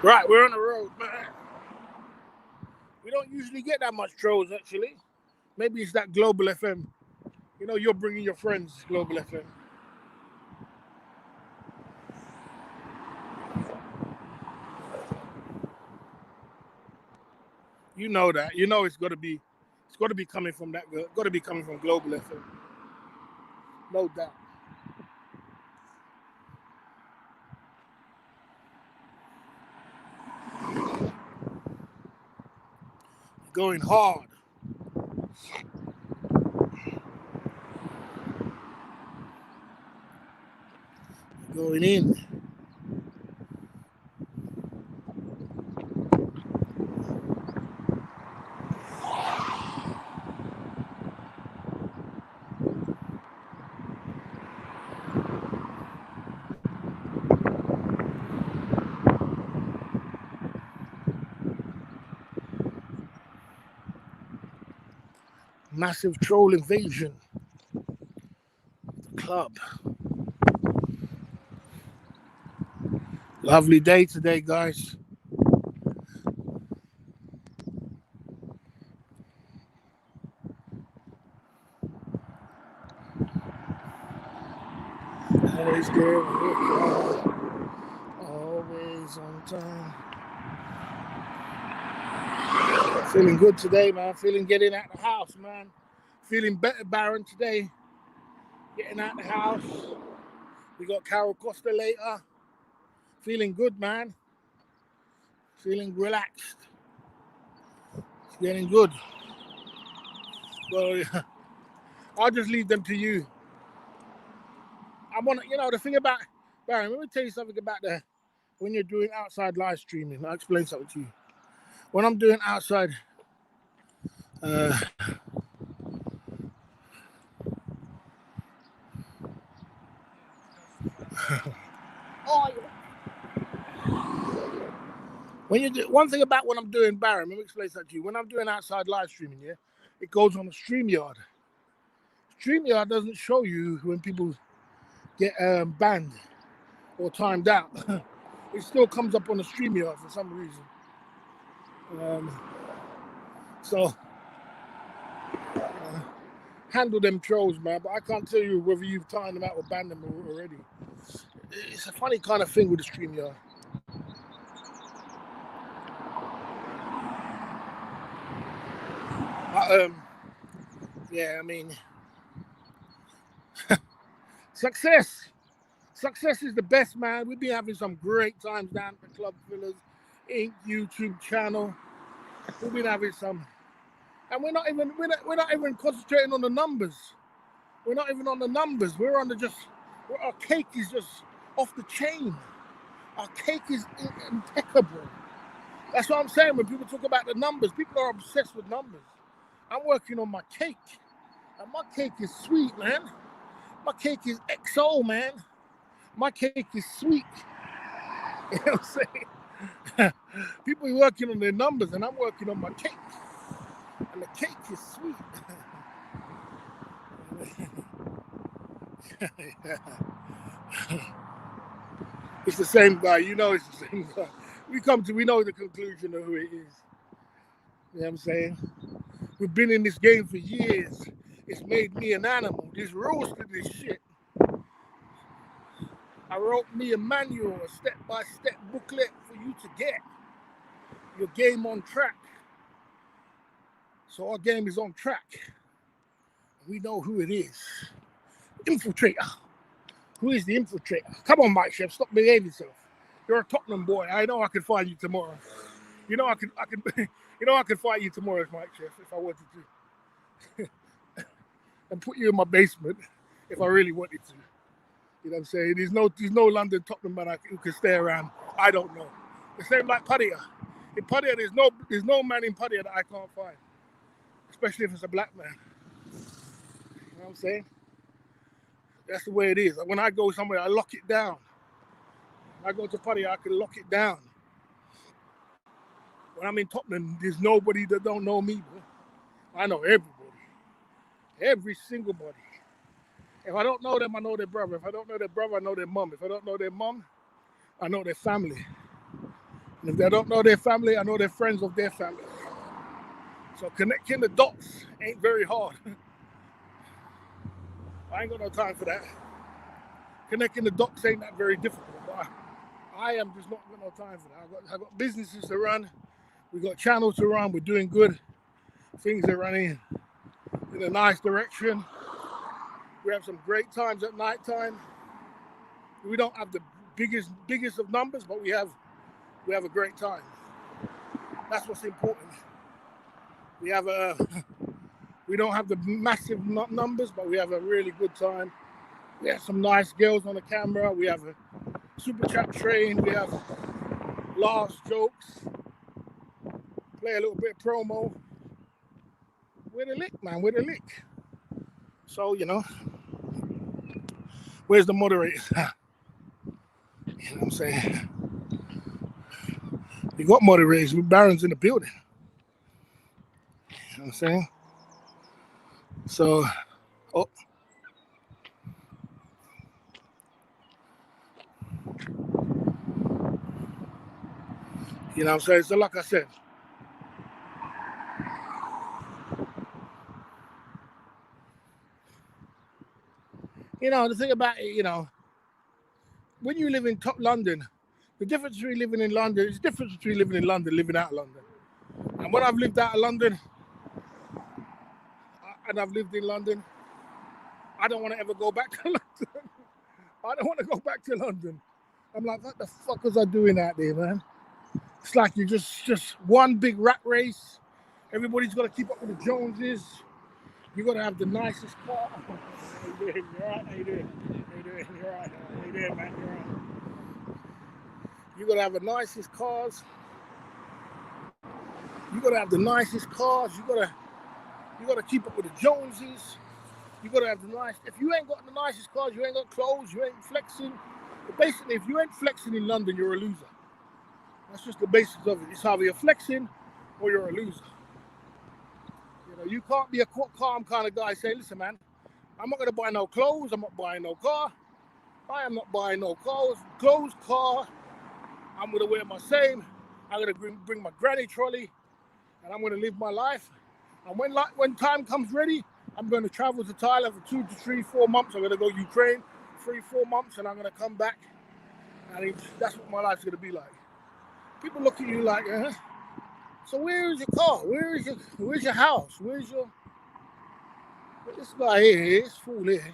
Right, we're on the road, man. We don't usually get that much trolls, actually. Maybe it's that Global FM. You know, you're bringing your friends, Global FM. You know that. You know it's got to be coming from that. Got to be coming from Global FM. No doubt. Going hard. Going in. Massive troll invasion. Club. Lovely day today, guys. Always there. Always on time. Feeling good today, man. Feeling getting out the house, man. Feeling better, Baron, today. Getting out the house. We got Carol Costa later. Feeling good, man. Feeling relaxed. It's getting good. Well, yeah. I'll just leave them to you. I want to, the thing about, Baron, let me tell you something about when you're doing outside live streaming. I'll explain something to you. When I'm doing outside, oh, one thing about when I'm doing, Baron, let me explain something to you. When I'm doing outside live streaming, yeah, it goes on a StreamYard. StreamYard doesn't show you when people get banned or timed out. It still comes up on the StreamYard for some reason. So handle them trolls, man. But I can't tell you whether you've timed them out or banned them already. It's a funny kind of thing with the StreamYard. Yeah, I mean, success. Success is the best, man. We've been having some great times down at the Club Villas Inc. YouTube channel. We've been having some, and we're not even concentrating on the numbers. We're not even on the numbers. We're on our cake is just off the chain. Our cake is impeccable. That's what I'm saying. When people talk about the numbers, people are obsessed with numbers. I'm working on my cake, and my cake is sweet, man. My cake is XO, man. My cake is sweet. You know what I'm saying? People are working on their numbers, and I'm working on my cake. And the cake is sweet. It's the same guy. You know it's the same guy. We know the conclusion of who it is. You know what I'm saying? We've been in this game for years. It's made me an animal. This rules to this shit. I wrote me a manual, a step-by-step booklet for you to get your game on track. So our game is on track. We know who it is. Infiltrator. Who is the infiltrator? Come on, Mike Chef, stop behaving yourself. You're a Tottenham boy. I know I can find you tomorrow. You know I could find you tomorrow, Mike Chef, if I wanted to. And put you in my basement if I really wanted to. You know what I'm saying? There's no London Tottenham man who can stay around. I don't know. The same like Padilla. In Padilla, there's no man in Padilla that I can't find. Especially if it's a black man. You know what I'm saying? That's the way it is. When I go somewhere, I lock it down. When I go to Padilla, I can lock it down. When I'm in Tottenham, there's nobody that don't know me, bro. I know everybody. Every single body. If I don't know them, I know their brother. If I don't know their brother, I know their mum. If I don't know their mum, I know their family. And if they don't know their family, I know they're friends of their family. So connecting the dots ain't very hard. I ain't got no time for that. Connecting the dots ain't that very difficult. But I am just not got no time for that. I got businesses to run. We got channels to run. We're doing good. Things are running in a nice direction. We have some great times at night time. We don't have the biggest of numbers, but we have a great time. That's what's important. We don't have the massive numbers, but we have a really good time. We have some nice girls on the camera. We have a super chat train. We have laughs, jokes. Play a little bit of promo. We're the lick, man. We're the lick. So, where's the moderators? You know what I'm saying? We got moderators. With Barons in the building. You know what I'm saying? So, you know what I'm saying? So, like I said, the thing about it, when you live in top London, the difference between living in London is the difference between living in London, living out of London. And when I've lived out of London, and I've lived in London, I don't want to ever go back to London. I don't want to go back to London. I'm like, what the fuck was I doing out there, man? It's like you're just one big rat race. Everybody's got to keep up with the Joneses. You got to have the nicest car. How you doing? You all right? How you doing? How you doing? You all right? How you doing, man? You all right? You got to have the nicest cars. You got to have the nicest cars. You got to keep up with the Joneses. You got to have the nice. If you ain't got the nicest cars, you ain't got clothes, you ain't flexing. But basically, if you ain't flexing in London, you're a loser. That's just the basis of it. It's either you're flexing or you're a loser. You can't be a calm kind of guy saying, listen, man, I'm not going to buy no clothes. I'm not buying no car. I am not buying no clothes, car. I'm going to wear my same. I'm going to bring my granny trolley, and I'm going to live my life. And when time comes ready, I'm going to travel to Thailand for 2 to 3, 4 months. I'm going to go Ukraine 3, 4 months, and I'm going to come back. And that's what my life's going to be like. People look at you like, so where is your car? Where's your house? This guy here, this fool here,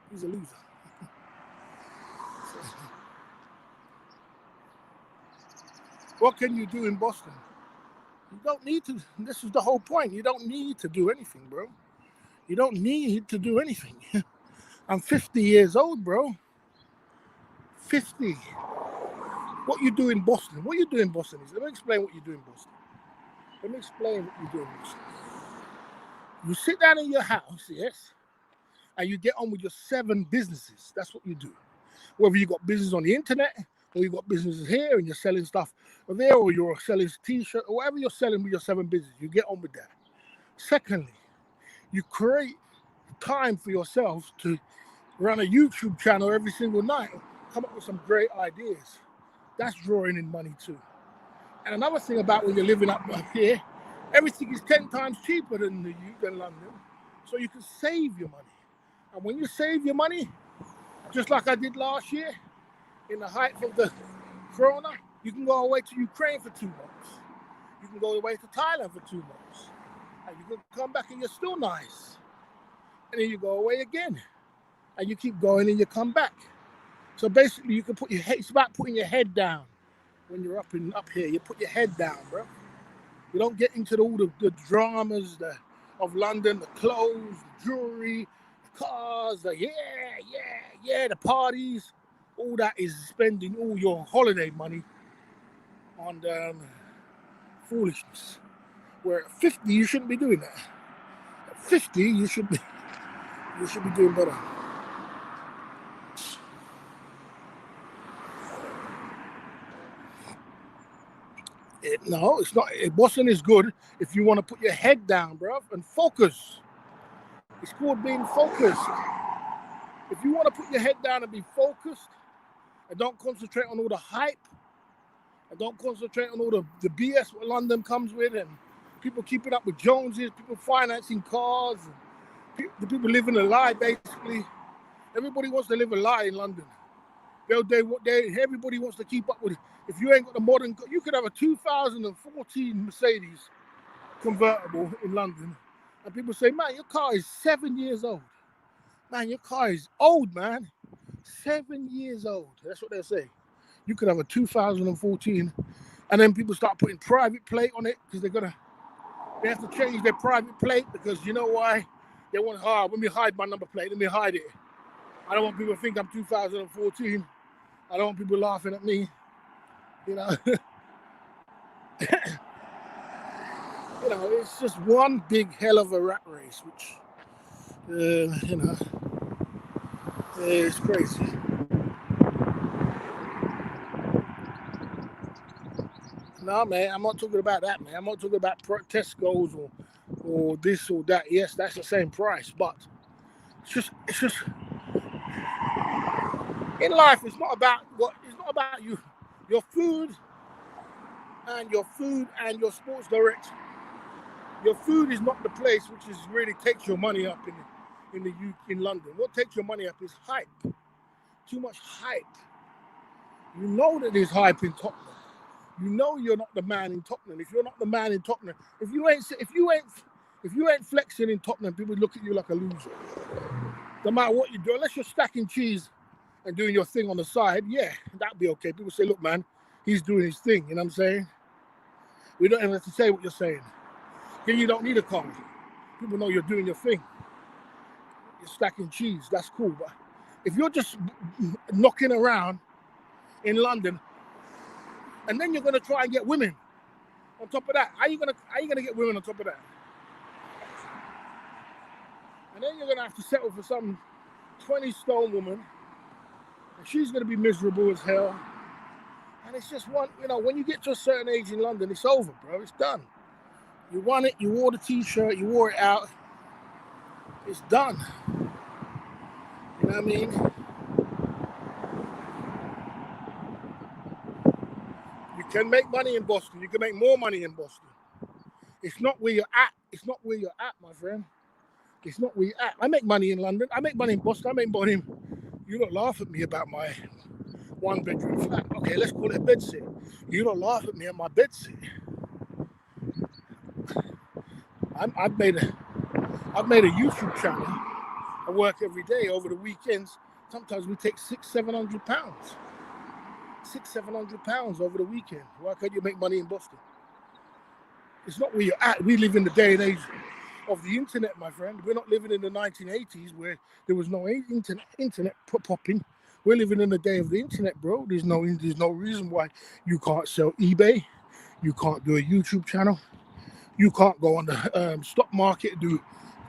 he's a loser. What can you do in Boston? You don't need to. This is the whole point. You don't need to do anything, bro. You don't need to do anything. I'm 50 years old, bro. 50. What you do in Boston? What you do in Boston is, let me explain what you do in Boston. Let me explain what you do in Boston. You sit down in your house, yes, and you get on with your 7 businesses. That's what you do. Whether you got business on the internet, or you got businesses here and you're selling stuff there, or you're selling t-shirts, or whatever you're selling with your 7 businesses, you get on with that. Secondly, you create time for yourself to run a YouTube channel every single night, come up with some great ideas. That's drawing in money too. And another thing about when you're living up here, everything is 10 times cheaper than London, so you can save your money. And when you save your money, just like I did last year, in the height of the corona, you can go away to Ukraine for 2 months. You can go away to Thailand for 2 months. And you can come back and you're still nice. And then you go away again. And you keep going and you come back. So basically, you can it's about putting your head down when you're up here. You put your head down, bro. You don't get into all the dramas of London, the clothes, the jewelry, the cars, the the parties. All that is spending all your holiday money on foolishness. Where at 50, you shouldn't be doing that. At 50, you should be doing better. No, it's not. Boston is good if you want to put your head down, bro, and focus. It's called being focused. If you want to put your head down and be focused and don't concentrate on all the hype, and don't concentrate on all the BS what London comes with, and people keeping up with Joneses, people financing cars, and the people living a lie basically. Everybody wants to live a lie in London. Everybody wants to keep up with it. If you ain't got the modern, you could have a 2014 Mercedes convertible in London, and people say, man, your car is 7 years old. Man, your car is old, man. 7 years old. That's what they'll say. You could have a 2014, and then people start putting private plate on it because they have to change their private plate because you know why? They want, let me hide my number plate. Let me hide it. I don't want people to think I'm 2014. I don't want people laughing at me. You know, it's just one big hell of a rat race, which, it's crazy. No, man, I'm not talking about that, man. I'm not talking about Tesco's or this or that. Yes, that's the same price, but it's just in life. It's not about you, your food and your Sports Direct. Your food is not the place which is really takes your money up in London. What takes your money up is hype. Too much hype. You know that there's hype in Tottenham. You know you're not the man in Tottenham. If you're not the man in Tottenham, if you ain't flexing in Tottenham, people look at you like a loser. No matter what you do, unless you're stacking cheese and doing your thing on the side, yeah, that'd be okay. People say, look, man, he's doing his thing. You know what I'm saying? We don't even have to say what you're saying. Then you don't need a car. People know you're doing your thing. You're stacking cheese. That's cool. But if you're just knocking around in London, and then you're gonna try and get women on top of that, how are you gonna get women on top of that? And then you're gonna have to settle for some 20-stone woman, and she's gonna be miserable as hell. And it's just one, when you get to a certain age in London, it's over, bro. It's done. You won it, you wore the t-shirt, you wore it out. It's done. You know what I mean? You can make money in Boston. You can make more money in Boston. It's not where you're at. It's not where you're at, my friend. It's not where you're at. I make money in London. I make money in Boston. I make money. You don't laugh at me about my one-bedroom flat. Okay, let's call it a bedsit. You don't laugh at me at my bedsit. I've made a YouTube channel. I work every day over the weekends. Sometimes we take £600-700. £600-700 over the weekend. Why can't you make money in Boston? It's not where you're at. We live in the day and age of the internet, my friend. We're not living in the 1980s where there was no internet popping. We're living in the day of the internet, bro. There's no reason why you can't sell eBay. You can't do a YouTube channel. You can't go on the stock market and do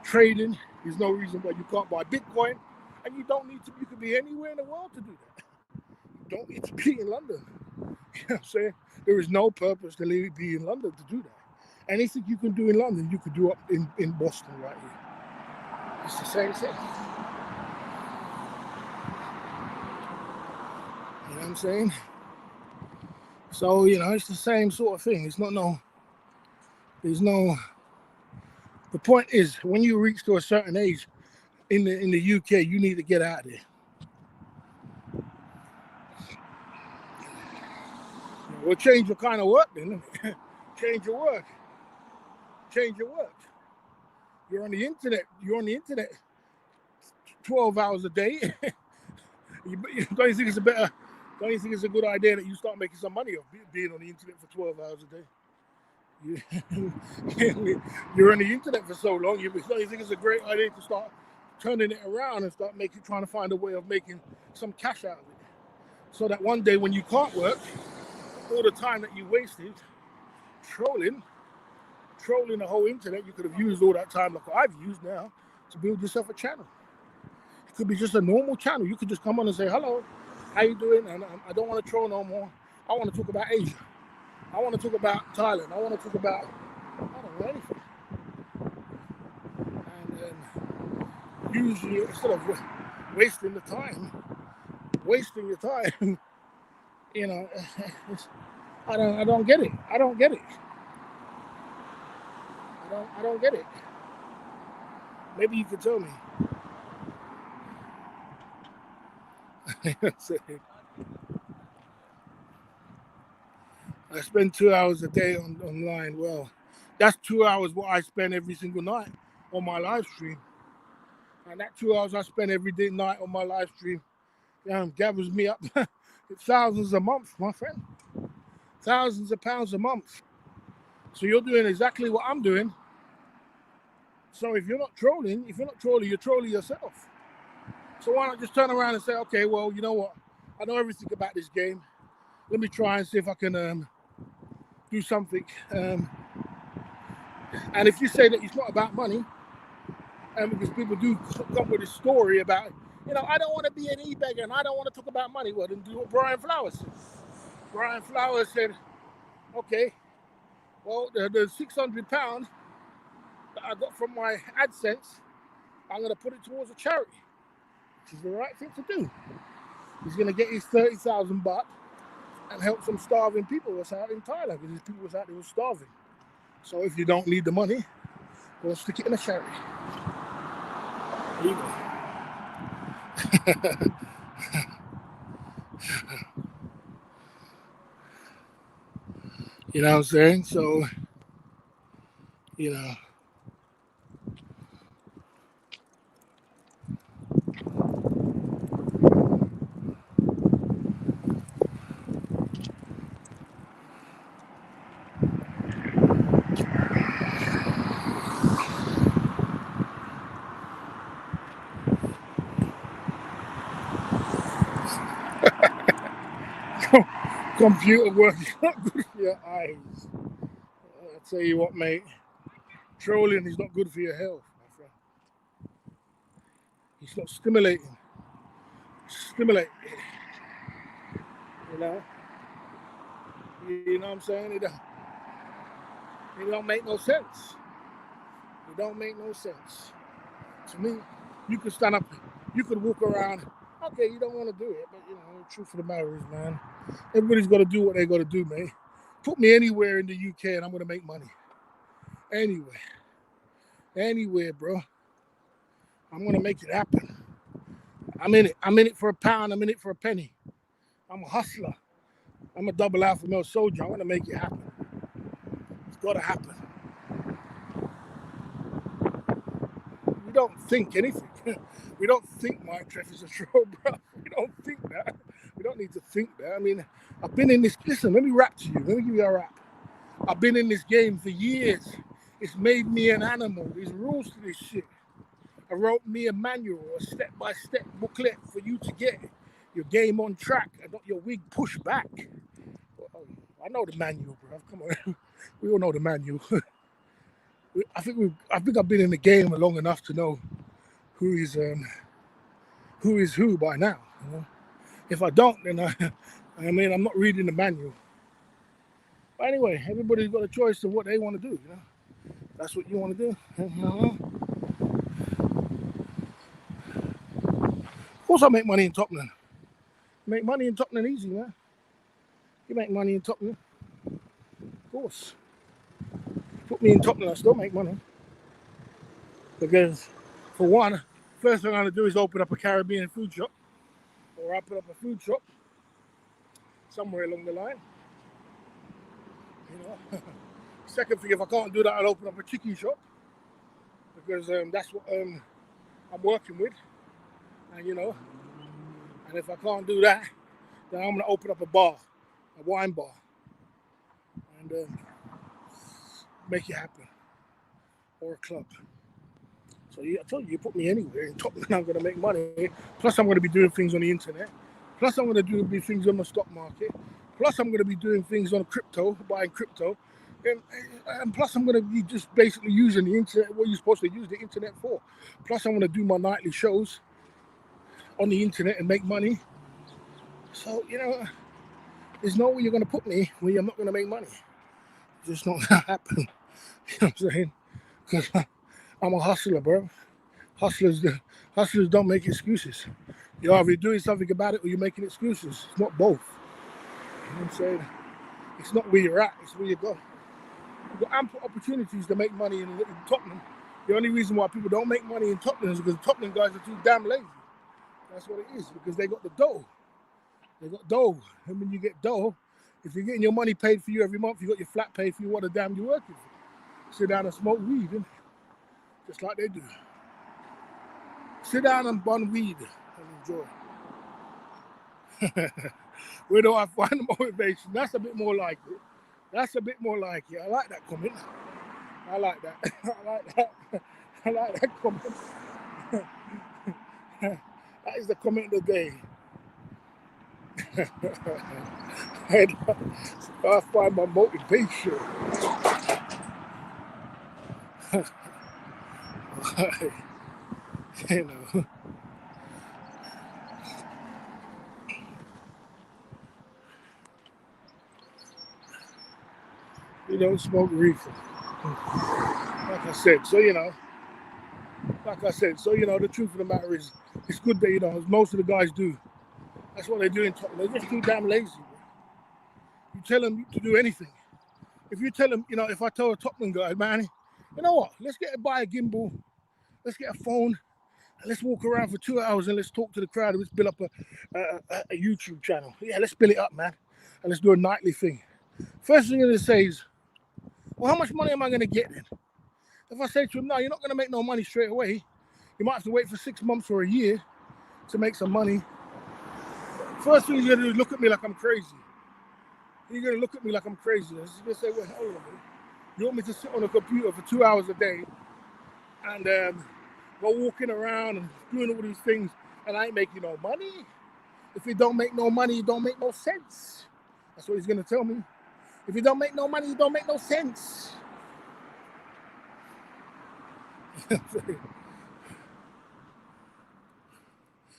trading. There's no reason why you can't buy Bitcoin. And you don't need to. You could be anywhere in the world to do that. You don't need to be in London. You know what I'm saying? There is no purpose to be in London to do that. Anything you can do in London, you could do up in Boston right here. It's the same thing. You know what I'm saying? So, it's the same sort of thing. The point is, when you reach to a certain age in the UK, you need to get out of there. Well, change your kind of work then. Change your work. You're on the internet 12 hours a day. Don't you think it's a good idea that you start making some money off being on the internet for 12 hours a day? You're on the internet for so long. Don't you think it's a great idea to start turning it around and start trying to find a way of making some cash out of it, so that one day when you can't work, all the time that you wasted trolling the whole internet, you could have used all that time like I've used now to build yourself a channel. It could be just a normal channel. You could just come on and say, hello, how you doing? And I don't want to troll no more. I want to talk about Asia. I want to talk about Thailand. I want to talk about, I don't know, anything. And then usually, instead of wasting your time, I don't get it. I don't get it. I don't get it. Maybe you could tell me. I spend 2 hours a day online. Well, that's 2 hours what I spend every single night on my live stream. And that 2 hours I spend every day night on my live stream gathers me up thousands a month, my friend. Thousands of pounds a month. So you're doing exactly what I'm doing. So if you're not trolling, you're trolling yourself. So why not just turn around and say, okay, well, you know what? I know everything about this game. Let me try and see if I can do something. And if you say that it's not about money, because people do come with a story about, I don't want to be an e-beggar and I don't want to talk about money. Well, then do what Brian Flowers said. Brian Flowers said, okay, well, the £600 that I got from my AdSense, I'm going to put it towards a charity, which is the right thing to do. He's going to get his 30,000 baht and help some starving people that's out in Thailand, because these people was out there were starving. So if you don't need the money, go stick it in a charity. There you go. You know what I'm saying? So, computer work is not good for your eyes. I'll tell you what, mate. Trolling is not good for your health, my friend. It's not stimulating. You know? You know what I'm saying? It don't make no sense. It don't make no sense. To me, you could stand up, you could walk around. Okay, you don't want to do it, but the truth of the matter is, man, everybody's got to do what they got to do, man. Put me anywhere in the UK and I'm going to make money. Anywhere, bro. I'm going to make it happen. I'm in it for a pound. I'm in it for a penny. I'm a hustler. I'm a double alpha male soldier. I want to make it happen. It's got to happen. We don't think anything. We don't think Mike Treff is a troll, bro. We don't think that. We don't need to think that. I mean, I've been in this. Listen, let me rap to you. Let me give you a rap. I've been in this game for years. It's made me an animal. There's rules to this shit. I wrote me a manual, a step-by-step booklet for you to get your game on track and not your wig pushed back. Well, I know the manual, bro. Come on. We all know the manual. I think I've been in the game long enough to know who is who by now. If I don't, then I'm not reading the manual. But anyway, everybody's got a choice of what they want to do. That's what you want to do. Of course, I make money in Tottenham. Make money in Tottenham easy, man. You make money in Tottenham, of course. Put me in Tottenham, I still make money. Because, for one, first thing I'm going to do is open up a Caribbean food shop. Or open up a food shop somewhere along the line. Second thing, if I can't do that, I'll open up a chicken shop. Because that's what I'm working with. And, and if I can't do that, then I'm going to open up a bar, a wine bar. And make it happen. Or a club. So I told you put me anywhere in Tottenham, I'm going to make money. Plus, I'm going to be doing things on the internet. Plus, I'm going to do things on the stock market. Plus, I'm going to be doing things on crypto, buying crypto. And plus, I'm going to be just basically using the internet, what you're supposed to use the internet for. Plus, I'm going to do my nightly shows on the internet and make money. So, there's no way you're going to put me where I'm not going to make money. It's just not going to happen. You know what I'm saying? Because I'm a hustler, bro. Hustlers don't make excuses. You're either doing something about it or you're making excuses. It's not both. You know what I'm saying? It's not where you're at, it's where you go. You've got ample opportunities to make money in Tottenham. The only reason why people don't make money in Tottenham is because the Tottenham guys are too damn lazy. That's what it is, because they got the dough. They got dough. And when you get dough, if you're getting your money paid for you every month, you got your flat paid for you, what the damn you working for? Sit down and smoke weed, innit? Just like they do. Sit down and bun weed and enjoy. Where do I find the motivation? That's a bit more like it. That's a bit more like it. I like that comment. I like that. I like that. I like that comment. That is the comment of the day. I find my motivation. You know. You don't smoke reefer. Like I said, so the truth of the matter is, it's good that, as most of the guys do. That's what they do in Tottenham. They're just too damn lazy, bro. You tell them to do anything. If you tell them, if I tell a Tottenham guy, man, you know what? Let's buy a gimbal. Let's get a phone. And let's walk around for 2 hours and let's talk to the crowd. Let's build up a YouTube channel. Yeah, let's build it up, man. And let's do a nightly thing. First thing they're going to say is, well, how much money am I going to get then? If I say to him, no, you're not going to make no money straight away. You might have to wait for 6 months or a year to make some money. First thing you're going to do is look at me like I'm crazy. You're going to look at me like I'm crazy. You're going to say, well, hold on a minute. You want me to sit on a computer for 2 hours a day and go walking around and doing all these things and I ain't making no money? If you don't make no money, you don't make no sense. That's what he's going to tell me. If you don't make no money, you don't make no sense.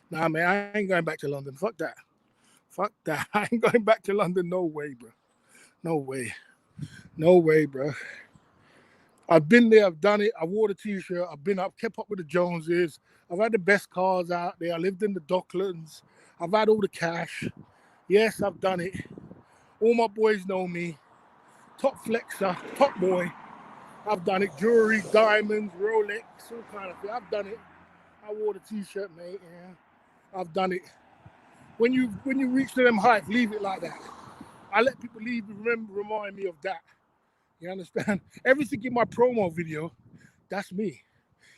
Nah, man, I ain't going back to London. Fuck that. Fuck that. I ain't going back to London. No way, bro. No way. No way, bro. I've been there. I've done it. I wore the T-shirt. I've kept up with the Joneses. I've had the best cars out there. I lived in the Docklands. I've had all the cash. Yes, I've done it. All my boys know me. Top flexer, top boy. I've done it. Jewelry, diamonds, Rolex, all kind of thing. I've done it. I wore the T-shirt, mate. Yeah, I've done it. When you reach to them heights, leave it like that. I let people remind me of that. You understand? Everything in my promo video, that's me.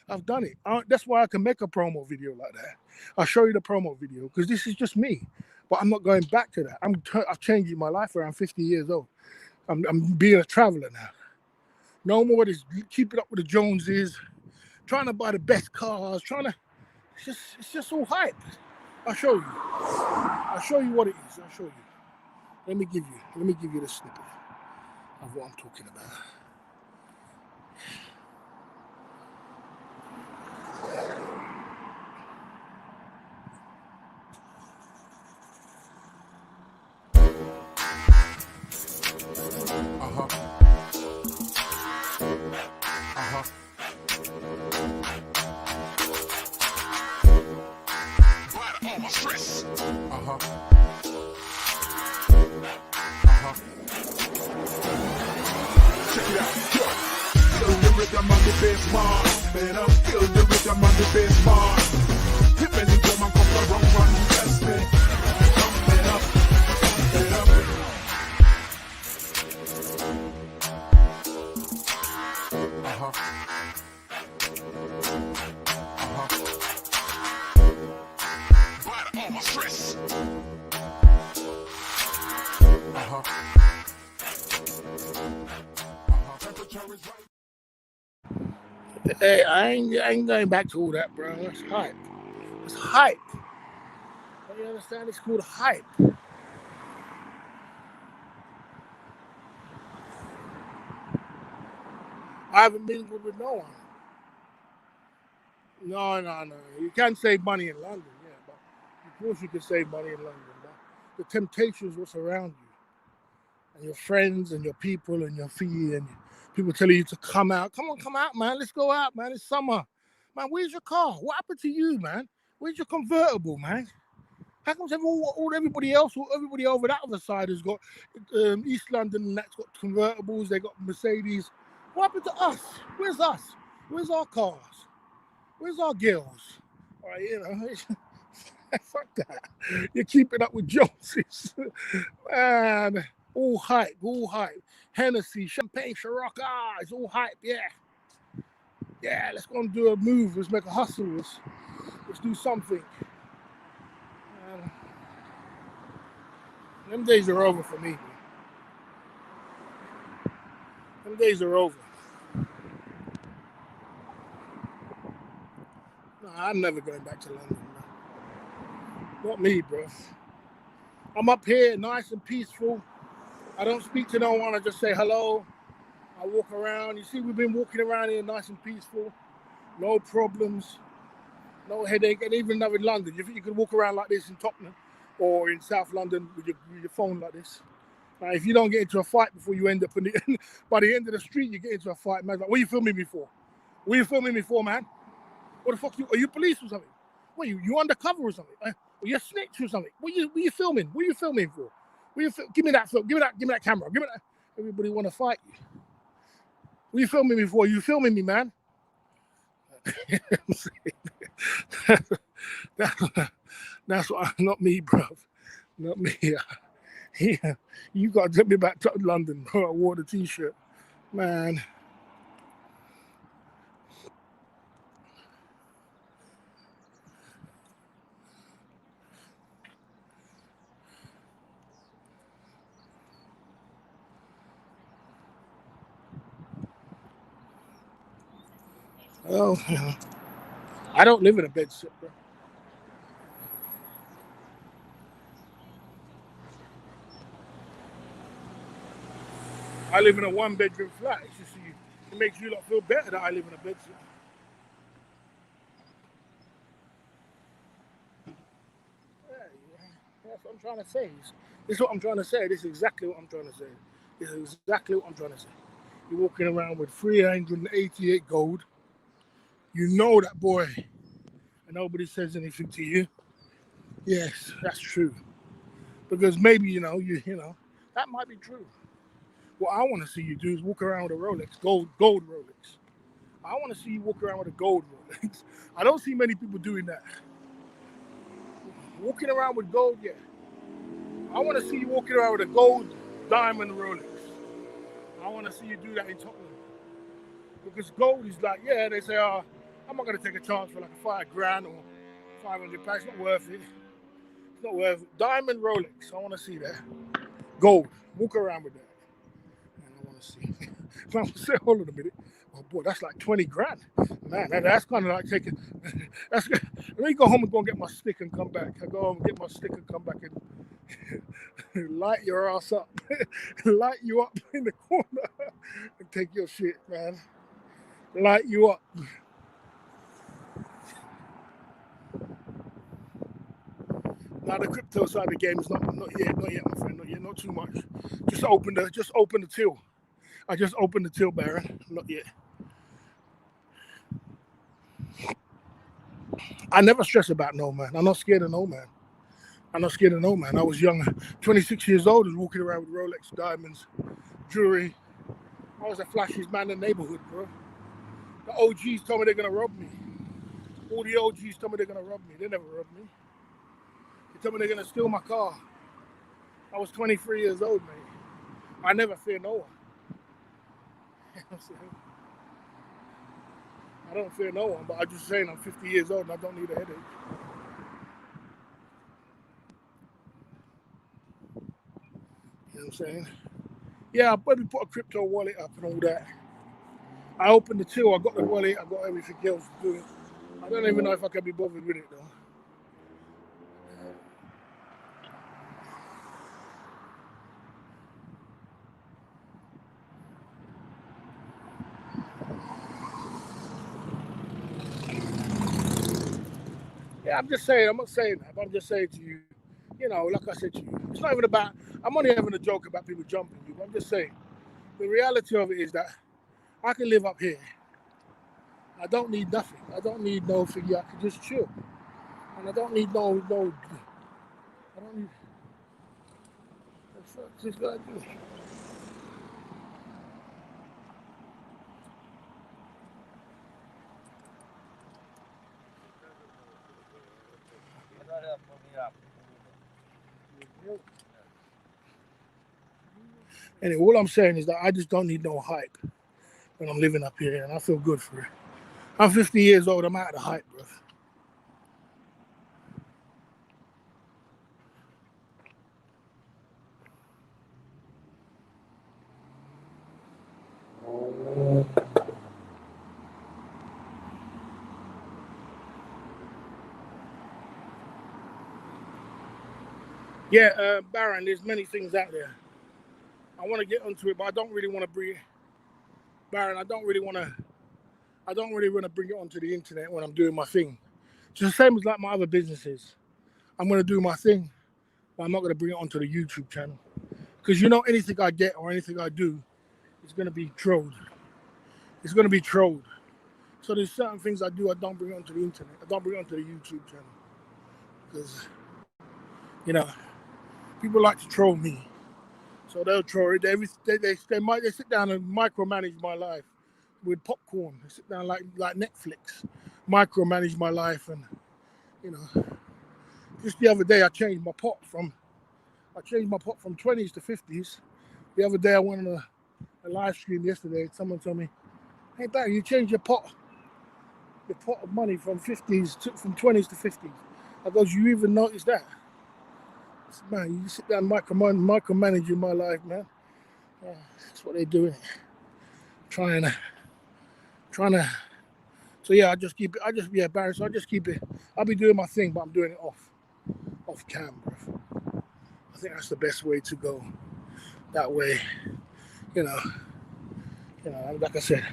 I've done it. That's why I can make a promo video like that. I'll show you the promo video because this is just me. But I'm not going back to that. I've changed my life around 50 years old. I'm being a traveler now. No more this keeping up with the Joneses, trying to buy the best cars, it's just all hype. I'll show you. I'll show you what it is. I'll show you. Let me give you the snippet of what I'm talking about. Check it out, yo. Feel the rhythm of the bass mark, man. Feel the rhythm of the bass mark. Hit me the drum and come around and test me. Coming up, coming up. But all my stress. Hey, I ain't going back to all that, bro. That's hype. It's hype. You understand? It's called hype. I haven't been good with no one. No. You can't save money in London, yeah, but of course you can save money in London. But the temptations will surround you, and your friends and your people and your fee and people telling you to come out. Come on, come out, man. Let's go out, man. It's summer. Man, where's your car? What happened to you, man? Where's your convertible, man? How come everybody else, or everybody over that other side has got East London and that's got convertibles, they got Mercedes. What happened to us? Where's us? Where's our cars? Where's our girls? All right, you know, fuck that. You're keeping up with Joneses. Man, all hype, all hype. Hennessy, champagne, Ciroc, it's all hype, yeah. Yeah, let's go and do a move. Let's make a hustle. Let's do something. Them days are over for me. Them days are over. No, I'm never going back to London, bro. Not me, bro. I'm up here, nice and peaceful. I don't speak to no one. I just say hello. I walk around. You see, we've been walking around here nice and peaceful. No problems. No headache. And even though in London, you think you could walk around like this in Tottenham or in South London with your phone like this. If you don't get into a fight before you end up by the end of the street, you get into a fight, man. Like, what are you filming me for? What are you filming me for, man? What the fuck? Are you police or something? What, you undercover or something? Are you a snitch or something? What are you filming? What are you filming for? Give me that film. Give me that camera. Give me that. Everybody want to fight you. What are you filming me for? You filming me, man? That's what. Not me, bro. Not me. Yeah, you got to take me back to London, bro. I wore the t-shirt, man. Oh, I don't live in a bedsit, bro. I live in a one-bedroom flat. It's just it makes you lot feel better that I live in a bedsit. That's what I'm trying to say. This is what I'm trying to say. This is exactly what I'm trying to say. This is exactly what I'm trying to say. You're walking around with 388 gold. You know that boy, and nobody says anything to you. Yes, that's true. Because maybe you know that might be true. What I want to see you do is walk around with a Rolex, gold Rolex. I want to see you walk around with a gold Rolex. I don't see many people doing that. Walking around with gold, yeah. I want to see you walking around with a gold diamond Rolex. I want to see you do that in Tottenham. Because gold is like, yeah, they say, I'm not going to take a chance for like a $5,000 or 500 pounds. It's not worth it. It's not worth it. Diamond Rolex, I want to see that. Gold, walk around with that. And I want to see. So I'm going to say, hold on a minute. Oh boy, that's like 20 grand. Man, that's kind of like taking, let me go home and go and get my stick and come back. I go home and get my stick and come back and light your ass up. Light you up in the corner and take your shit, man. Light you up. Now the crypto side of the game is not yet, my friend, not yet, not too much. Just open the till. I just opened the till, Baron. Not yet. I never stress about no man. I'm not scared of no man. I'm not scared of no man. I was young, 26 years old, and walking around with Rolex diamonds, jewelry. I was the flashiest man in the neighborhood, bro. The OGs told me they're gonna rob me. All the OGs told me they're gonna rob me. They never robbed me. They told me they're gonna steal my car. I was 23 years old, mate. I never fear no one. I don't fear no one, but I'm just saying I'm 50 years old and I don't need a headache. You know what I'm saying? Yeah, I'll probably put a crypto wallet up and all that. I opened the till, I got the wallet, I got everything else to do it. I don't even know if I can be bothered with it though. Yeah, I'm just saying, I'm not saying that, but I'm just saying to you, you know, like I said to you, it's not even about, I'm only having a joke about people jumping you, but I'm just saying, the reality of it is that I can live up here. I don't need nothing. I don't need no figure. I can just chill. And I don't need no I don't need. What the fuck's this guy do? Anyway, all I'm saying is that I just don't need no hype when I'm living up here, and I feel good for it. I'm 50 years old. I'm out of the hype, bro. Yeah, Baron, there's many things out there. I want to get onto it, but I don't really want to bring it. Baron, I don't really want to bring it onto the internet when I'm doing my thing. It's the same as like my other businesses. I'm going to do my thing, but I'm not going to bring it onto the YouTube channel. Because anything I get or anything I do is going to be trolled. It's going to be trolled. So there's certain things I do, I don't bring it onto the internet. I don't bring it onto the YouTube channel. Because, people like to troll me. So they'll troll it. They sit down and micromanage my life with popcorn. They sit down like Netflix, micromanage my life. And, just the other day I changed my pot from 20s to 50s. The other day I went on a live stream yesterday. Someone told me, "Hey Barry, you changed your pot of money from 20s to 50s." I goes, "You even noticed that?" I said, "Man, you sit down micromanaging my life, man." That's what they're doing. Trying to. So yeah, I just keep it. Barry. So I just keep it. I'll be doing my thing, but I'm doing it off cam, bro. I think that's the best way to go. That way, like I said,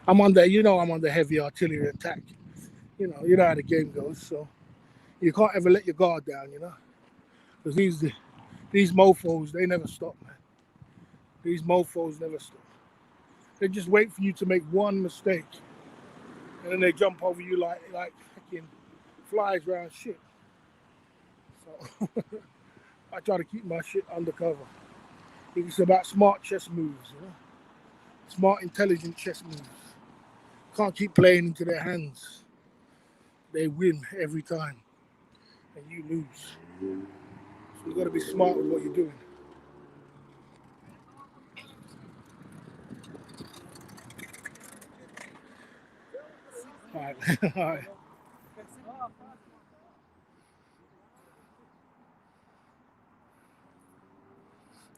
I'm under heavy artillery attack. You know how the game goes, so you can't ever let your guard down, because these mofos, they never stop, man. These mofos never stop. They just wait for you to make one mistake, and then they jump over you like fucking flies around shit. So I try to keep my shit undercover. It's about smart chess moves, smart, intelligent chess moves. Can't keep playing into their hands. They win every time, and you lose. So you got to be smart with what you're doing. All right, all right.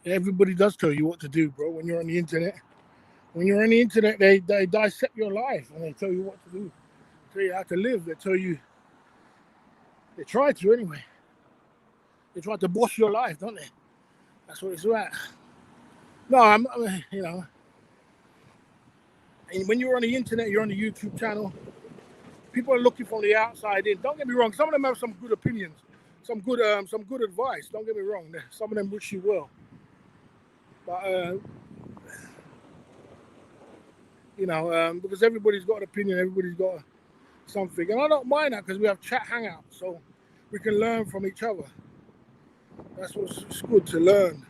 Everybody does tell you what to do, bro. When you're on the internet, they dissect your life and they tell you what to do, tell you how to live. They try to anyway. They try to boss your life, don't they? That's what it's about. No, and when you're on the internet, you're on the YouTube channel. People are looking from the outside in. Don't get me wrong. Some of them have some good opinions, some good advice. Don't get me wrong. Some of them wish you well, but because everybody's got an opinion, everybody's got something, and I don't mind that because we have chat hangouts, so we can learn from each other. That's what's good, to learn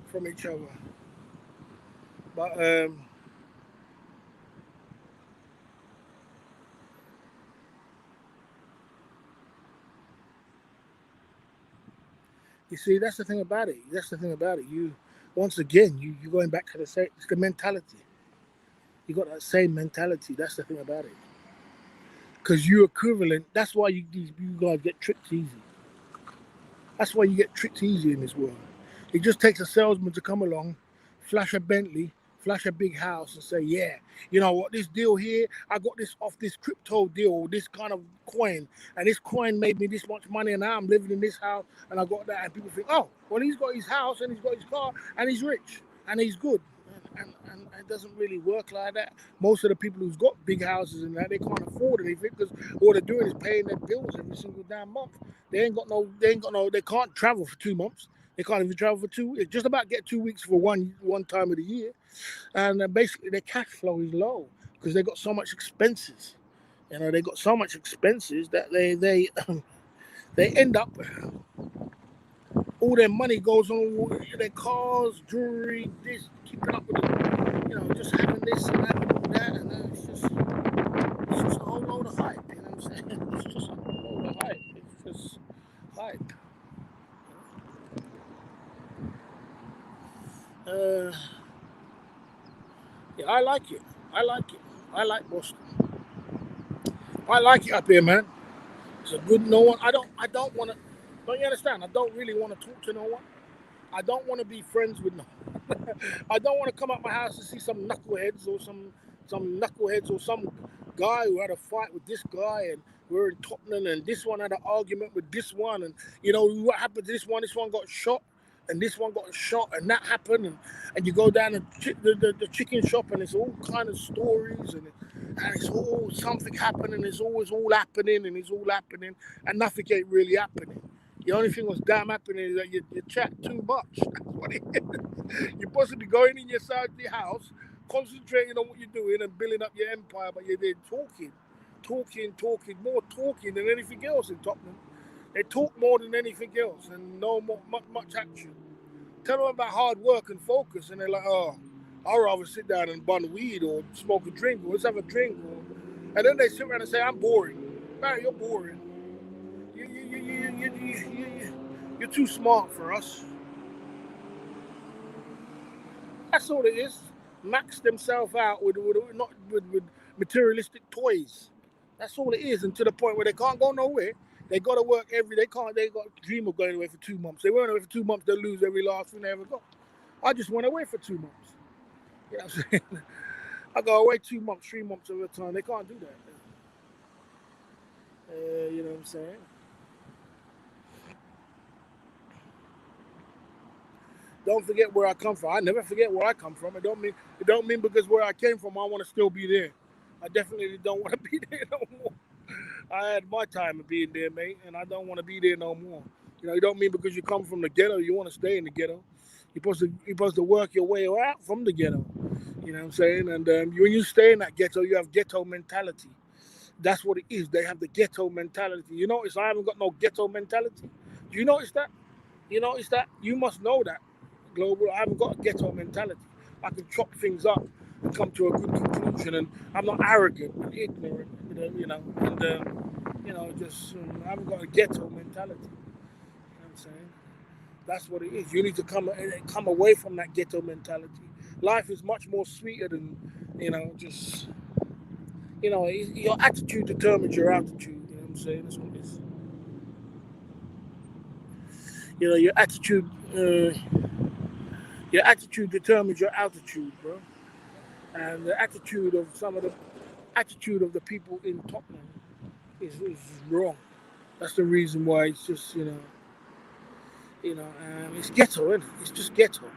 from each other. But you see, that's the thing about it. You, once again, you going back to it's the mentality. You got that same mentality. That's the thing about it. Because you're equivalent. That's why you guys get tricked easy. That's why you get tricked easy in this world. It just takes a salesman to come along, flash a Bentley, flash a big house, and say, "Yeah, you know what, this deal here, I got this off this crypto deal, this kind of coin, and this coin made me this much money, and now I'm living in this house, and I got that." And people think, "Oh, well, he's got his house, and he's got his car, and he's rich, and he's good." And it doesn't really work like that. Most of the people who's got big houses and that, they can't afford anything because all they're doing is paying their bills every single damn month. They can't travel for 2 months. They can't even travel for 2 weeks. Just about get 2 weeks for one time of the year. And basically their cash flow is low because they got so much expenses. They got so much expenses that they end up all their money goes on their cars, jewelry, this, keeping up with it, just having this and having all that, and it's just a whole load of hype. You know what I'm saying? It's just a whole load of hype. It's just hype. Uh, yeah, I like it. I like it. I like Boston. I like it up here, man. It's a good no one. I don't want to. Don't you understand? I don't really want to talk to no one. I don't want to be friends with no. I don't want to come out my house and see some knuckleheads or some guy who had a fight with this guy, and we're in Tottenham, and this one had an argument with this one, and what happened to this one? This one got shot, and this one got shot, and that happened, and you go down the chicken shop, and it's all kind of stories, and it's all something happening, and it's always all happening, and it's all happening, and nothing ain't really happening. The only thing that's damn happening is that you chat too much. That's what it is. You're possibly going in your house, concentrating on what you're doing and building up your empire, but you're there talking, more talking than anything else in Tottenham. They talk more than anything else, and no more, much action. Tell them about hard work and focus, and they're like, oh, I'd rather sit down and bun weed or smoke a drink, or let's have a drink. And then they sit around and say, I'm boring. Barry, you're boring. You're too smart for us. That's all it is. Max themselves out with materialistic toys. That's all it is, and to the point where they can't go nowhere. They got to work They got a dream of going away for 2 months. They went away for 2 months. They lose every last thing they ever got. I just went away for 2 months. You know what I'm saying? I go away 2 months, 3 months at a time. They can't do that. You know what I'm saying? Don't forget where I come from. I never forget where I come from. It don't mean because where I came from I want to still be there. I definitely don't want to be there no more. I had my time of being there, mate, and I don't want to be there no more. It don't mean because you come from the ghetto you want to stay in the ghetto. You're supposed to work your way out from the ghetto. You know what I'm saying? And when you stay in that ghetto, you have ghetto mentality. That's what it is. They have the ghetto mentality. You notice I haven't got no ghetto mentality. Do you notice that? You notice that? You must know that. Global. I haven't got a ghetto mentality. I can chop things up and come to a good conclusion, and I'm not arrogant and ignorant, I haven't got a ghetto mentality. You know what I'm saying? That's what it is. You need to come away from that ghetto mentality. Life is much more sweeter than, your attitude determines your altitude. You know what I'm saying? That's what it is. Your attitude. Your attitude determines your altitude, bro. And the attitude of the people in Tottenham is wrong. That's the reason why it's just it's ghetto, isn't it? It's just ghetto.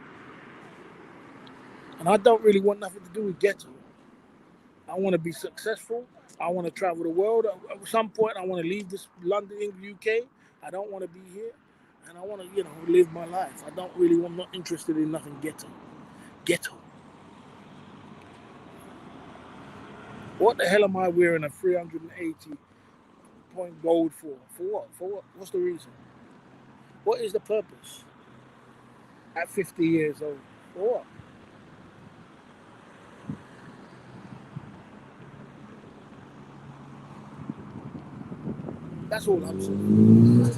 And I don't really want nothing to do with ghetto. I want to be successful. I want to travel the world. At some point, I want to leave this London, England, UK. I don't want to be here, and I want to live my life. I'm not interested in nothing ghetto. Ghetto. What the hell am I wearing a 380-point gold for? For what? For what? What's the reason? What is the purpose? At 50 years old. For what? That's all I'm saying.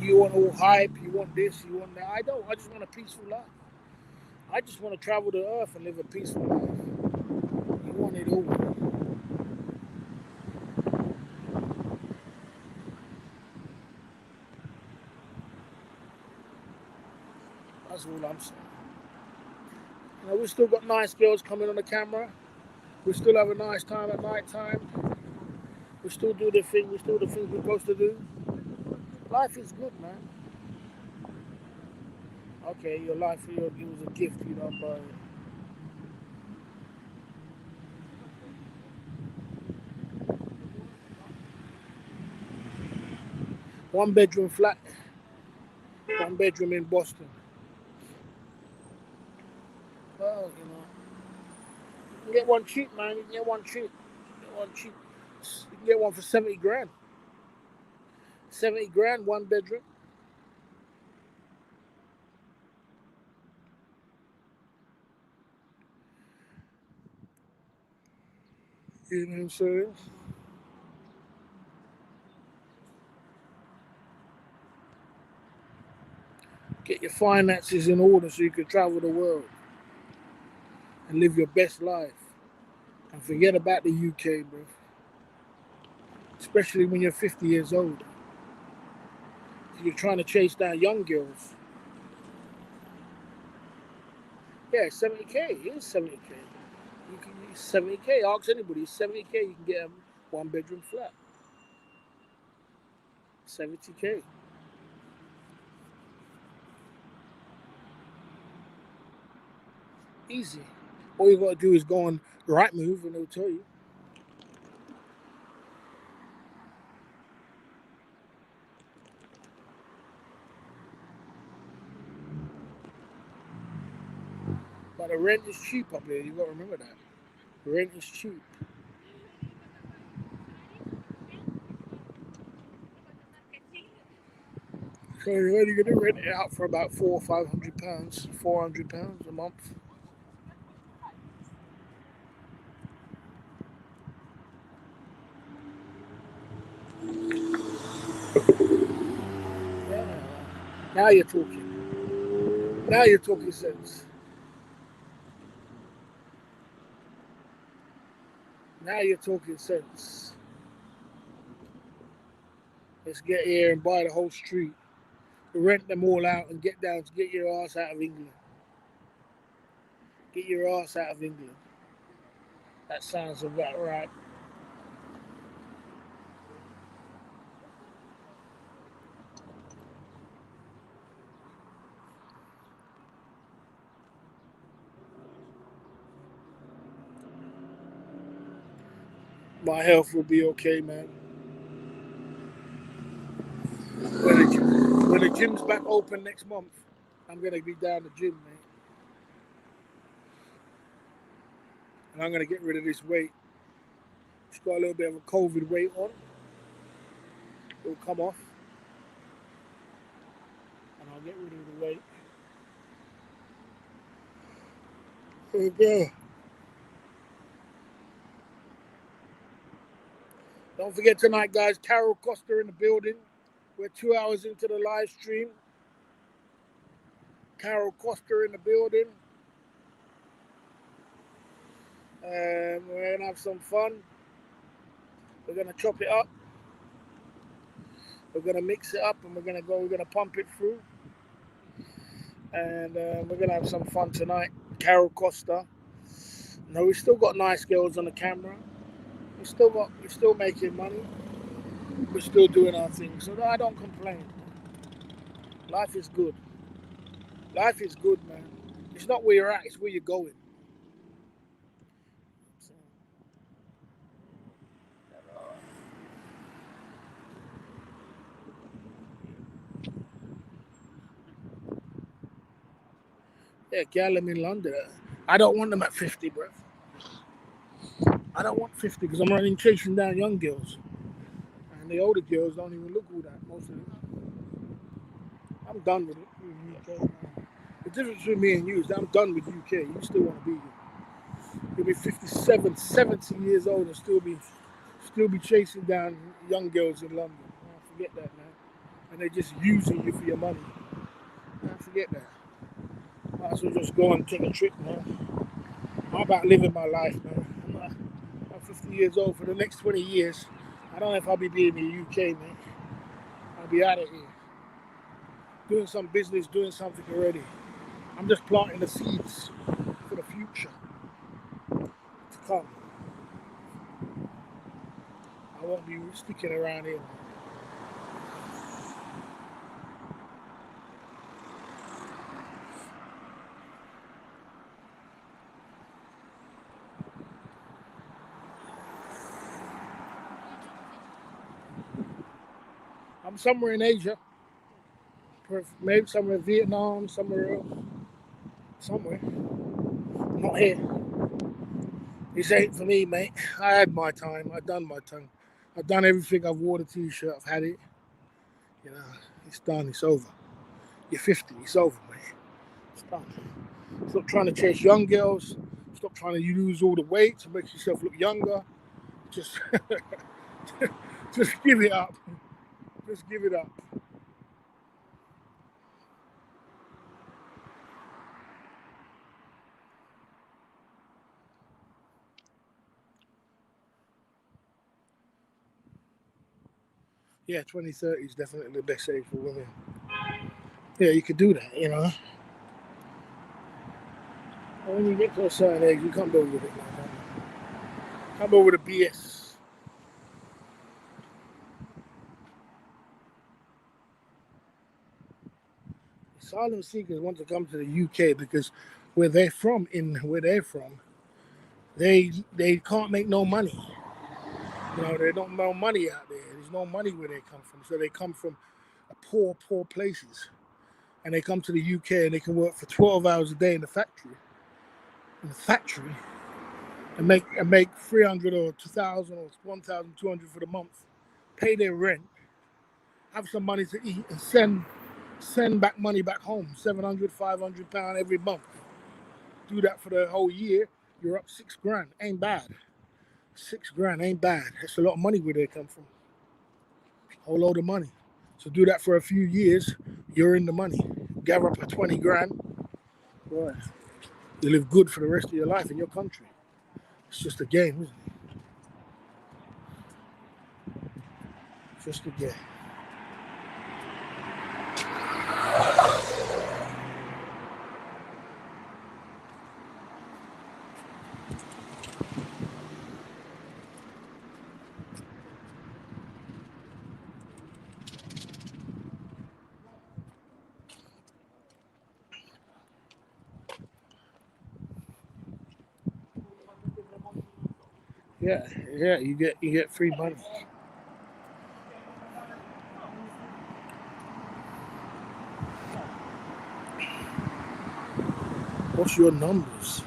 You want all hype, you want this, you want that. I don't. I just want a peaceful life. I just want to travel the earth and live a peaceful life. You want it all. That's all I'm saying. We still got nice girls coming on the camera. We still have a nice time at night time. We still do the thing. We still do the things we're supposed to do. Life is good, man. Okay, your life, it was a gift. You don't buy it. One bedroom flat. One bedroom in Boston. Well, you can get one cheap, man. You can get one cheap. You can get one for 70 grand. 70 grand, 1 bedroom. You know what I'm saying? Get your finances in order so you can travel the world and live your best life. And forget about the UK, bro. Especially when you're 50 years old. You're trying to chase down young girls. Yeah, 70k. It is 70k. You can 70k. Ask anybody. 70k. You can get a 1 bedroom flat. 70k. Easy. All you got to do is go on Rightmove and they'll tell you. But the rent is cheap up there. You got to remember that. The rent is cheap. So you're only going to rent it out for about £400 or £500, £400 a month. Yeah. Now you're talking. Now you're talking sense. Now you're talking sense. Let's get here and buy the whole street. Rent them all out and get your ass out of England. Get your ass out of England. That sounds about right. My health will be okay, man. When the gym's back open next month, I'm going to be down the gym, man. And I'm going to get rid of this weight. It's got a little bit of a COVID weight on. It'll come off. And I'll get rid of the weight. Okay. Don't forget tonight, guys, Carol Costa in the building. We're 2 hours into the live stream. Carol Costa in the building. We're going to have some fun. We're going to chop it up. We're going to mix it up and we're going to pump it through. And we're going to have some fun tonight. Carol Costa. No, we still got nice girls on the camera. We're still making money. We're still doing our thing. So I don't complain. Life is good. Life is good, man. It's not where you're at, it's where you're going. So, yeah, gal, I'm in London. I don't want them at 50, bro. I don't want 50 because I'm running chasing down young girls. And the older girls don't even look all that, most of them. I'm done with it. UK. The difference between me and you is that I'm done with UK. You still want to be here. You'll be 57, 70 years old and still be chasing down young girls in London. Forget that, man. And they're just using you for your money. Forget that. Might as well just go and take a trip, man. I'm about living my life, man. I'm 50 years old. For the next 20 years, I don't know if I'll be in the UK, man. I'll be out of here. Doing some business, doing something already. I'm just planting the seeds for the future to come. I won't be sticking around here. I'm somewhere in Asia. Maybe somewhere in Vietnam, somewhere else. Somewhere. Not here. This ain't for me, mate. I had my time. I've done my time. I've done everything. I've wore the t-shirt. I've had it. You know, it's done. It's over. You're 50. It's over, man. It's done. Stop trying to chase young girls. Stop trying to lose all the weight to make yourself look younger. Just, just give it up. Just give it up. Yeah, 20, 30 is definitely the best age for women. Yeah, you could do that, you know. And when you get to a certain age, you can't go with it, man. Can't go with the BS. Asylum seekers want to come to the UK because where they're from, they can't make no money. You know, there's no money out there. There's no money where they come from. So they come from poor places. And they come to the UK and they can work for 12 hours a day in the factory. And make 300 or 2,000 or 1,200 for the month. Pay their rent, have some money to eat, and send back money back home. 700, 500 pounds every month. Do that for the whole year. You're up $6,000. Ain't bad. $6,000 ain't bad. That's a lot of money where they come from. Whole load of money. So do that for a few years. You're in the money. Gather up a 20 grand. Right. You live good for the rest of your life in your country. It's just a game, isn't it? Just a game. Yeah, you get free money. What's your numbers?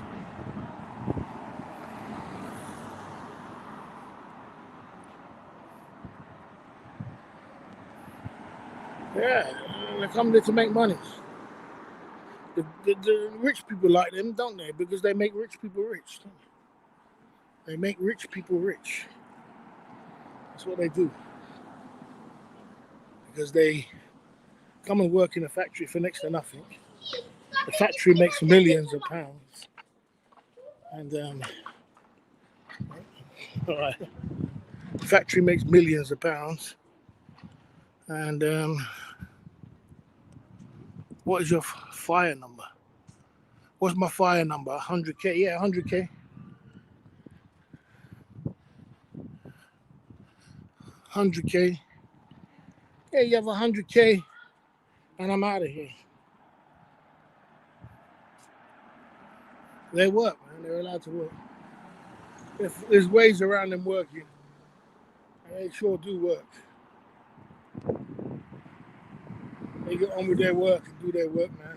Yeah, they come there to make money. The rich people like them, don't they? Because they make rich people rich. Don't they? They make rich people rich. That's what they do. Because they come and work in a factory for next to nothing. The factory makes millions of pounds. And, all right. The factory makes millions of pounds. And, what is your fire number? What's my fire number? 100K? Yeah, 100K. 100K. Yeah, you have 100K, and I'm out of here. They work, man. They're allowed to work. If there's ways around them working, and they sure do work. They get on with their work and do their work, man.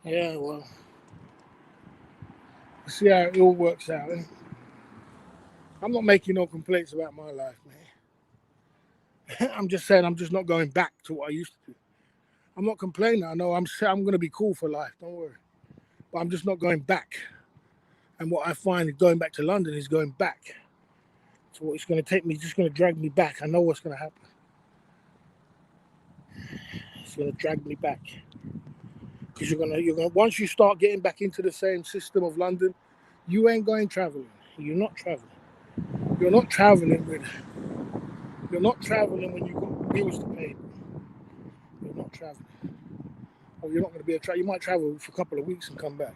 Yeah, well, see how it all works out. Eh? I'm not making no complaints about my life, man. I'm just saying I'm just not going back to what I used to do. I'm not complaining. I know I'm going to be cool for life. Don't worry. But I'm just not going back. And what I find is going back to London is going back. So it's going to take me, just going to drag me back. I know what's going to happen. It's going to drag me back. Because you're gonna once you start getting back into the same system of London, you ain't going traveling. You're not traveling. You're not traveling with. You're not traveling when you've got bills to pay. You're not traveling. Or you're not going to be able to travel. You might travel for a couple of weeks and come back.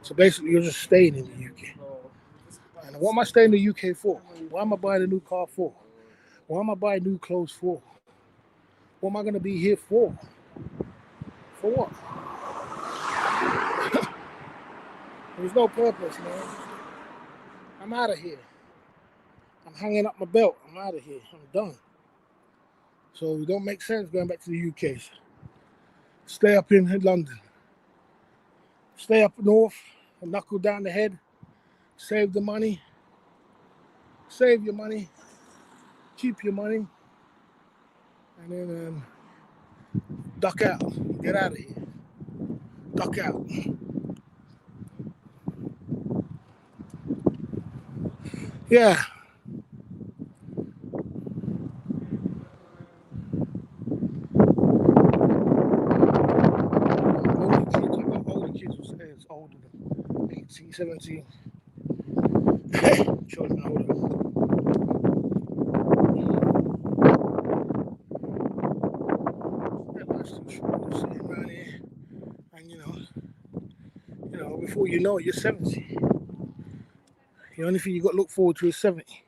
So basically, you're just staying in the UK. And what am I staying in the UK for? Why am I buying a new car for? Why am I buying new clothes for? What am I going to be here for? For what? There's no purpose, man. I'm out of here. I'm hanging up my belt. I'm out of here. I'm done. So it don't make sense going back to the UK. Stay up in London. Stay up north and knuckle down the head. Save the money. Save your money. Keep your money. And then duck out. Get out of here. Duck out. Yeah. Older kids who say it's older than 18, 17. Children older. Yeah, life's too short. You're sitting around here, and you know, before you know it, you're 70. The only thing you got to look forward to is 70.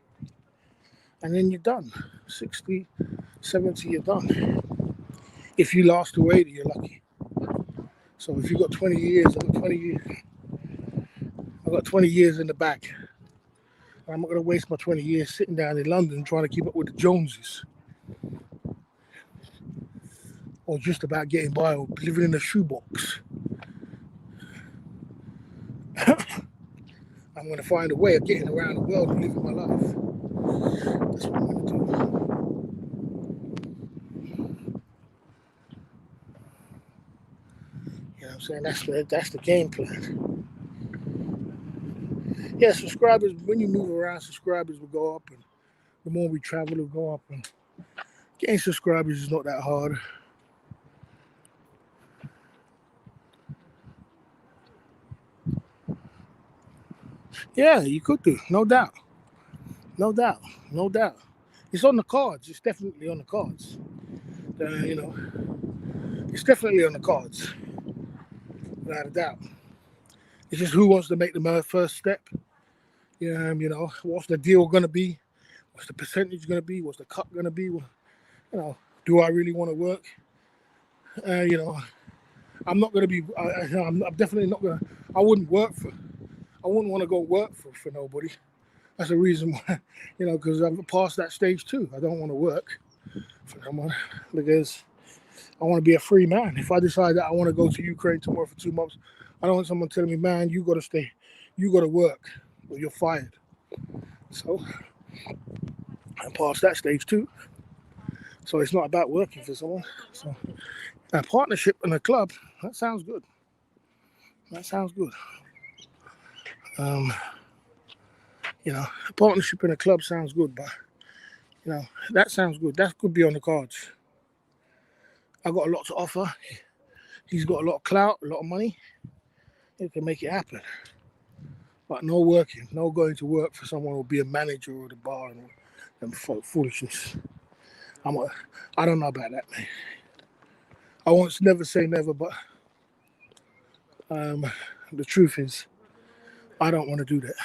And then you're done. 60, 70, you're done. If you last to 80, you're lucky. So if you've got 20 years, I've got 20 years. I've got 20 years in the bag. I'm not going to waste my 20 years sitting down in London trying to keep up with the Joneses. Or just about getting by or living in a shoebox. I'm going to find a way of getting around the world and living my life. That's what I'm going to do. You know what I'm saying? That's the game plan. Yeah, subscribers, when you move around, subscribers will go up, and the more we travel, it'll go up. And getting subscribers is not that hard. Yeah, you could do, no doubt. No doubt. No doubt. It's on the cards. It's definitely on the cards. It's definitely on the cards. Without a doubt. It's just who wants to make the first step. What's the deal going to be? What's the percentage going to be? What's the cut going to be? Do I really want to work? I'm not going to be, I'm definitely not going to, I wouldn't want to go work for nobody. That's the reason why, because I've passed that stage too. I don't want to work for someone because I want to be a free man. If I decide that I want to go to Ukraine tomorrow for 2 months, I don't want someone telling me, man, you got to stay, you got to work or you're fired. So I passed that stage too. So it's not about working for someone. So a partnership in a club, that sounds good. That sounds good. A partnership in a club sounds good, but that sounds good. That could be on the cards. I got a lot to offer. He's got a lot of clout, a lot of money. He can make it happen. But no working, no going to work for someone who'll be a manager or the bar and foolishness. I don't know about that, man. I won't never say never, but the truth is, I don't want to do that.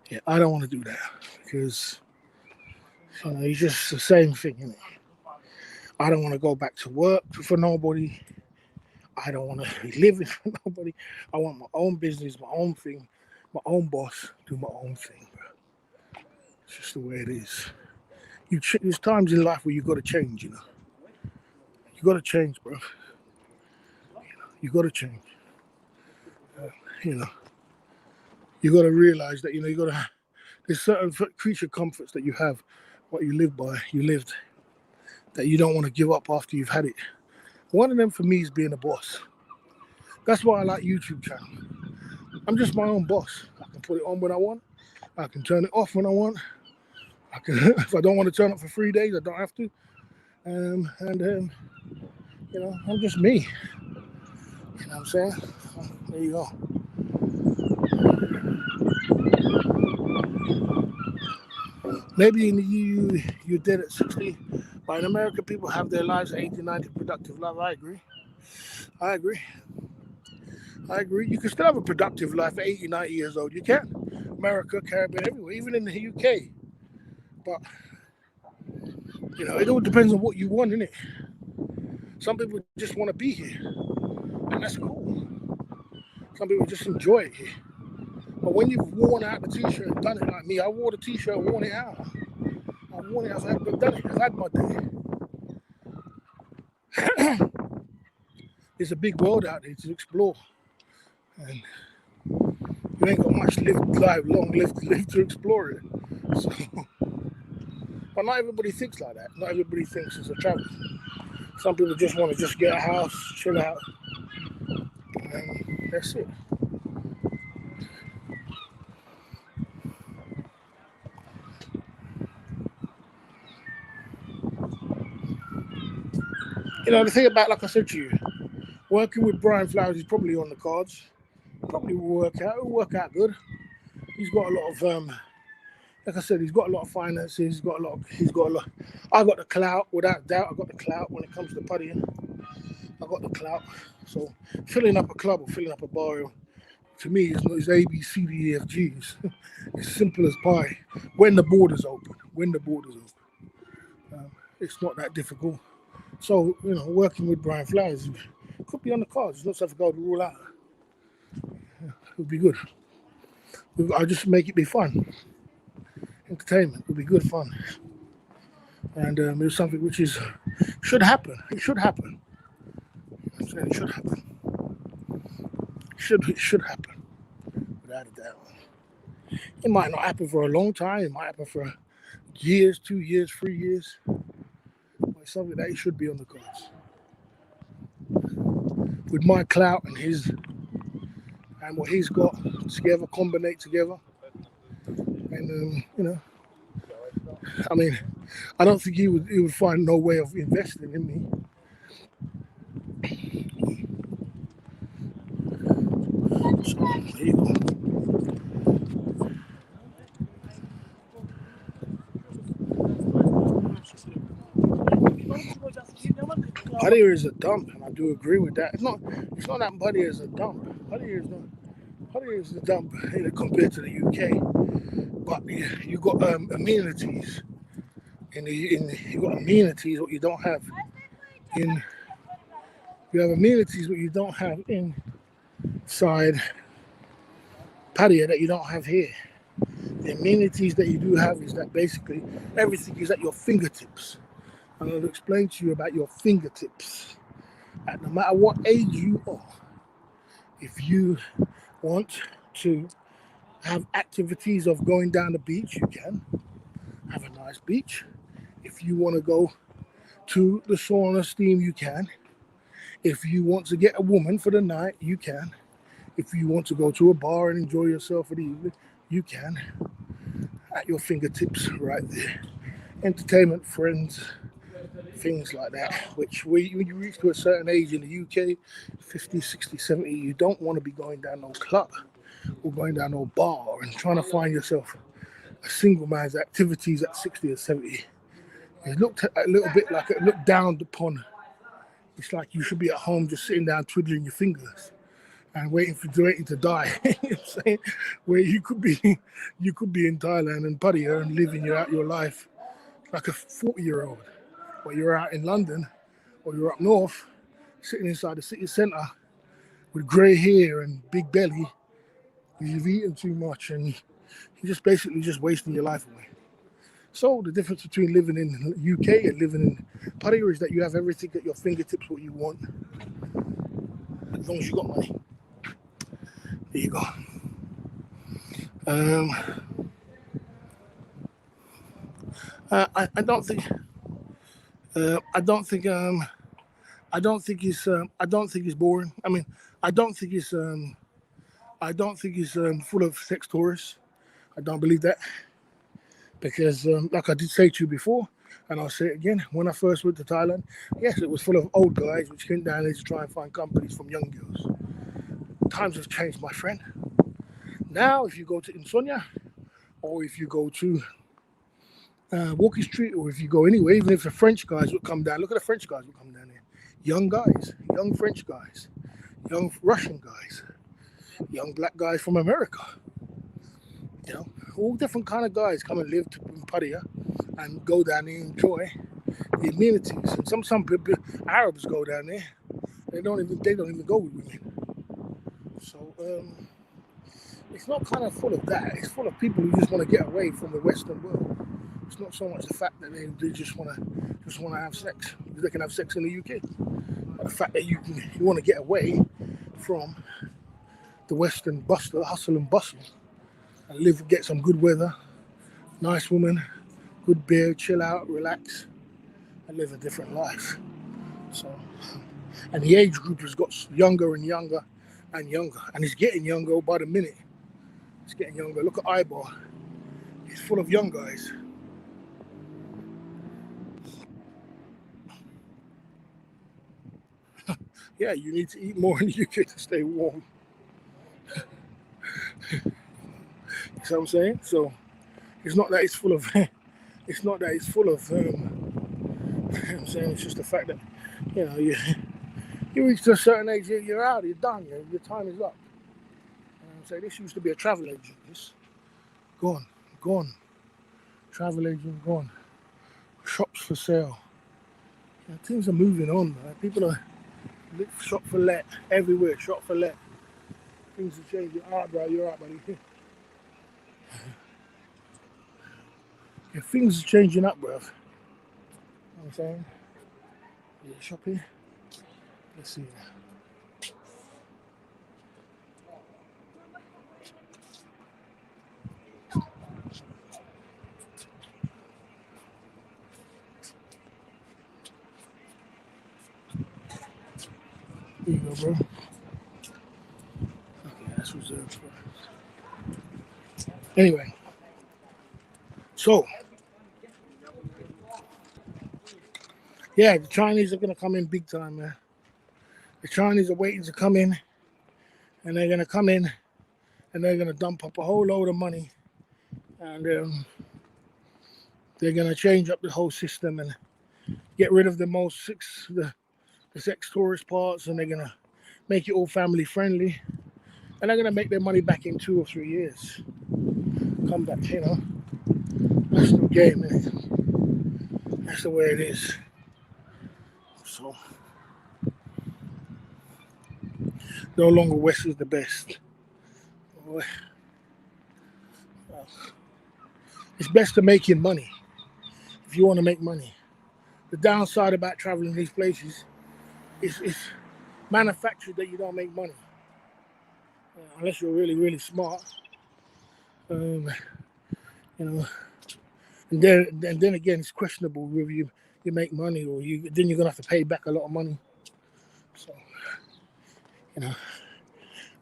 Yeah, I don't want to do that because it's just the same thing, isn't it? I don't want to go back to work for nobody. I don't want to be living for nobody. I want my own business, my own thing, my own boss, do my own thing, bro. It's just the way it is. There's times in life where you got to change, You got to change, bro. You got to change. You got to realize that, there's certain creature comforts that you have, what you live by, you lived, that you don't want to give up after you've had it. One of them for me is being a boss. That's why I like YouTube channel. I'm just my own boss. I can put it on when I want. I can turn it off when I want. I can, if I don't want to turn it for 3 days, I don't have to. I'm just me. You know what I'm saying? There you go. Maybe in the EU you're dead at 60, but in America people have their lives at 80, 90, productive life. I agree. You can still have a productive life at 80, 90 years old. You can. America, Caribbean, everywhere, even in the UK. But, it all depends on what you want, innit? Some people just want to be here, and that's cool. Some people just enjoy it here. But when you've worn out the t-shirt and done it like me, I wore the t-shirt and worn it out. I've worn it, I've done it, I've had my day. There's a big world out there to explore. And you ain't got much long left to explore it. So, but not everybody thinks like that. Not everybody thinks it's a travel. Some people just want to just get a house, chill out, and that's it. The thing about, like I said to you, working with Brian Flowers is probably on the cards. Probably will work out. It'll work out good. He's got a lot of, like I said, he's got a lot of finances. He's got a lot. I got the clout, without doubt. I got the clout when it comes to putting. I got the clout. So filling up a club or filling up a bar, to me, it's A, B, C, D, E, F, G's. It's simple as pie. When the border's open. It's not that difficult. So, working with Brian Flowers could be on the cards. It's not something I would rule out. It would be good. I'll just make it be fun. Entertainment would be good fun. And it's something which should happen. It should happen. I'm saying it should happen. It should happen. Without a doubt. It might not happen for a long time. It might happen for years, 2 years, 3 years. But it's something that should be on the cards. With my clout and what he's got together, combinate together. And, I don't think he would find no way of investing in me. So, there you go. Pattaya is a dump, and I do agree with that. It's not that Pattaya is a dump. Pattaya is a dump compared to the UK. But you got amenities you got amenities what you don't have in. You have amenities what you don't have inside Pattaya that you don't have here. The amenities that you do have is that basically everything is at your fingertips. And I'll explain to you about your fingertips. And no matter what age you are, if you want to have activities of going down the beach, you can have a nice beach. If you want to go to the sauna steam, you can. If you want to get a woman for the night, you can. If you want to go to a bar and enjoy yourself for the evening, you can. At your fingertips right there. Entertainment, friends, things like that, which when you reach to a certain age in the UK, 50, 60, 70, you don't want to be going down no club or going down no bar and trying to find yourself a single man's activities at 60 or 70. It looked a little bit like it looked down upon. It's like you should be at home just sitting down twiddling your fingers and waiting to die. You know what I'm saying? Where you could be in Thailand and Pattaya and living out your life like a 40-year-old. Or you're out in London or you're up north sitting inside the city centre with grey hair and big belly. You've eaten too much and you're just basically just wasting your life away. So the difference between living in the UK and living in Pattaya is that you have everything at your fingertips what you want. As long as you got money. There you go. I don't think it's boring. I don't think it's full of sex tourists. I don't believe that. Because like I did say to you before, and I'll say it again, when I first went to Thailand, yes, it was full of old guys which came down there to try and find companies from young girls. Times have changed, my friend. Now, if you go to Insonia, or if you go to Walkie Street, or if you go anywhere, even if the French guys would come down, look at the French guys would come down there. Young guys, young French guys, young Russian guys, young black guys from America. You know, all different kind of guys come and live in Paria and go down there and enjoy the amenities. And some people, Arabs go down there. They don't even go with women. So it's not kind of full of that. It's full of people who just want to get away from the Western world. It's not so much the fact that they just want to have sex. They can have sex in the UK, but the fact that you want to get away from the Western hustle and bustle, and get some good weather, nice woman, good beer, chill out, relax, and live a different life. So, and the age group has got younger and younger and younger, and it's getting younger by the minute. It's getting younger. Look at Ibar. It's full of young guys. Yeah, you need to eat more in the UK to stay warm. You know what I'm saying? So it's not that it's full of you know what I'm saying, it's just the fact that, you know, you reach to a certain age, you're out, you're done, your time is up. You know what I'm saying? This used to be a travel agent. This gone. Travel agent gone. Shops for sale. You know, things are moving on, man. People are shop for let everywhere, shop for let. Things are changing. All right, bro, you're right, buddy. Yeah, things are changing up, bro. You know what I'm saying? Yeah, shopping. Let's see. Here you go, bro. Okay, that's reserved, bro. Anyway, so yeah, the Chinese are gonna come in big time, man. The Chinese are waiting to come in, and they're gonna come in, and they're gonna dump up a whole load of money, and they're gonna change up the whole system and get rid of the sex tourist parts, and they're gonna make it all family friendly, and they're gonna make their money back in 2 or 3 years. Come back, you know. That's the game, man. That's the way it is. So no longer West is the best. It's best to make your money if you want to make money. The downside about traveling these places is manufactured that you don't make money. Unless you're really, really smart. You know, and then again, it's questionable whether you make money or then you're gonna have to pay back a lot of money. So, you know,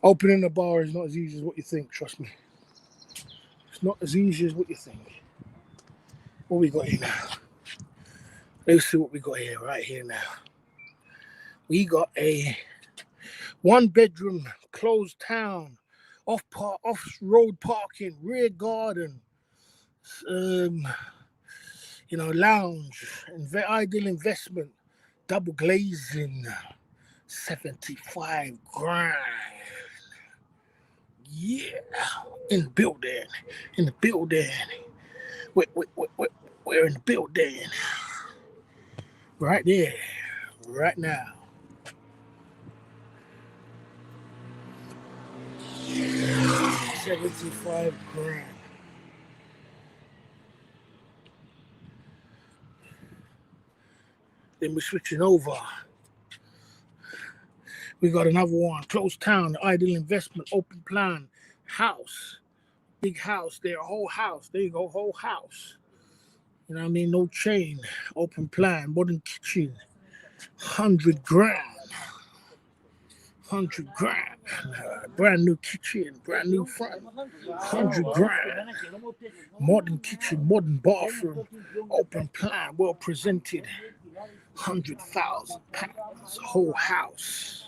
opening a bar is not as easy as what you think. Trust me, it's not as easy as what you think. What we got here now? Let's see what we got here. Right here now, we got a 1-bedroom closed town, off-road parking, rear garden, you know, lounge, ideal investment, double glazing, 75 grand. Yeah, in the building. We're in the building. Right there, right now. 75 grand. Then we're switching over. We got another one. Closed town, ideal investment, open plan, house. Big house there, a whole house. There you go, whole house. You know what I mean? No chain, open plan, modern kitchen. 100 grand. 100 grand. Brand new kitchen, brand new front. 100 grand. Modern kitchen, modern bathroom, open plan, well presented. 100,000 pounds, whole house.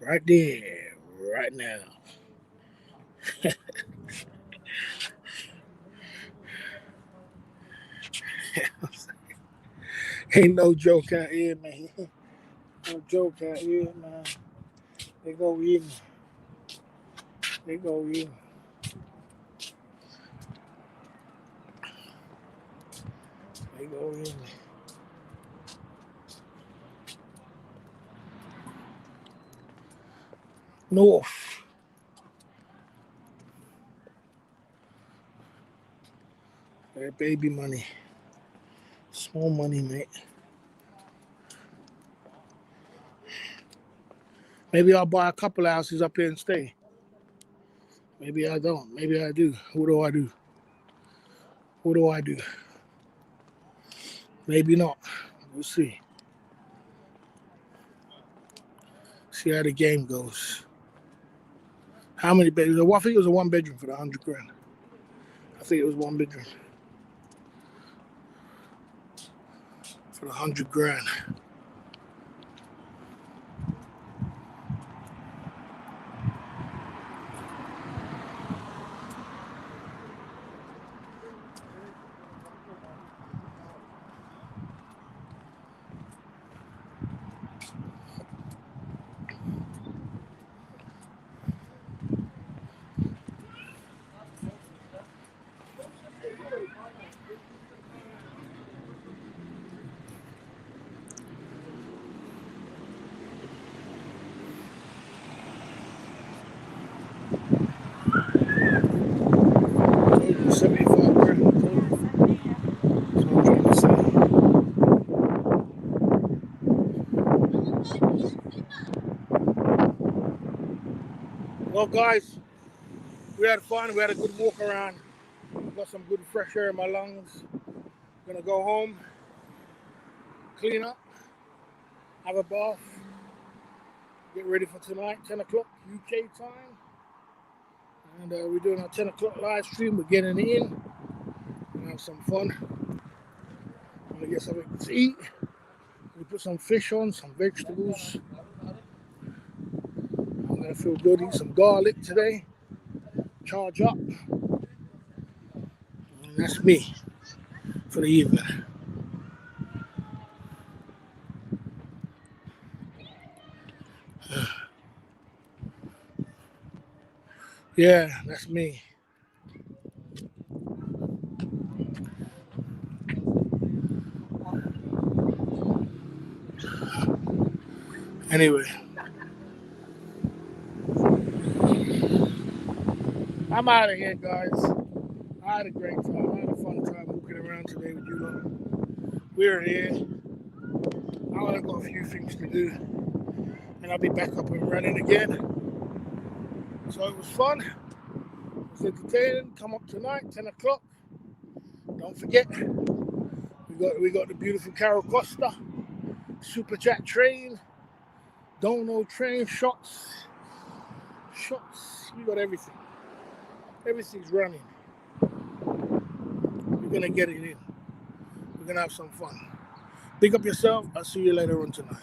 Right there, right now. Ain't no joke out here, man. No joke out here, man. They go in. They go in. They go in. North. That baby money. Small money, mate. Maybe I'll buy a couple of houses up here and stay. Maybe I don't. Maybe I do. What do I do? What do I do? Maybe not. We'll see. See how the game goes. How many bedrooms? I think it was a one bedroom for the 100 grand. I think it was one bedroom for the 100 grand. Told you 75 grand. Told you. That's what I'm trying to say. Well, guys, we had fun. We had a good walk around. Got some good fresh air in my lungs. Gonna go home, clean up, have a bath, get ready for tonight, 10 o'clock UK time. And we're doing our 10 o'clock live stream. We're getting in. Gonna have some fun. I'm gonna get something to eat. We put some fish on, some vegetables. I'm gonna feel good, eat some garlic today. Charge up. And that's me for the evening. Yeah, that's me. Anyway, I'm out of here, guys. I had a great time. I had a fun time walking around today with you lot. We're here. I've only got a few things to do, and I'll be back up and running again. So it was fun. It was entertaining. Come up tonight, 10 o'clock. Don't forget, we got the beautiful Costa, Super Chat train, Dono train, shots. We got everything. Everything's running. We're gonna get it in. We're gonna have some fun. Pick up yourself. I'll see you later on tonight.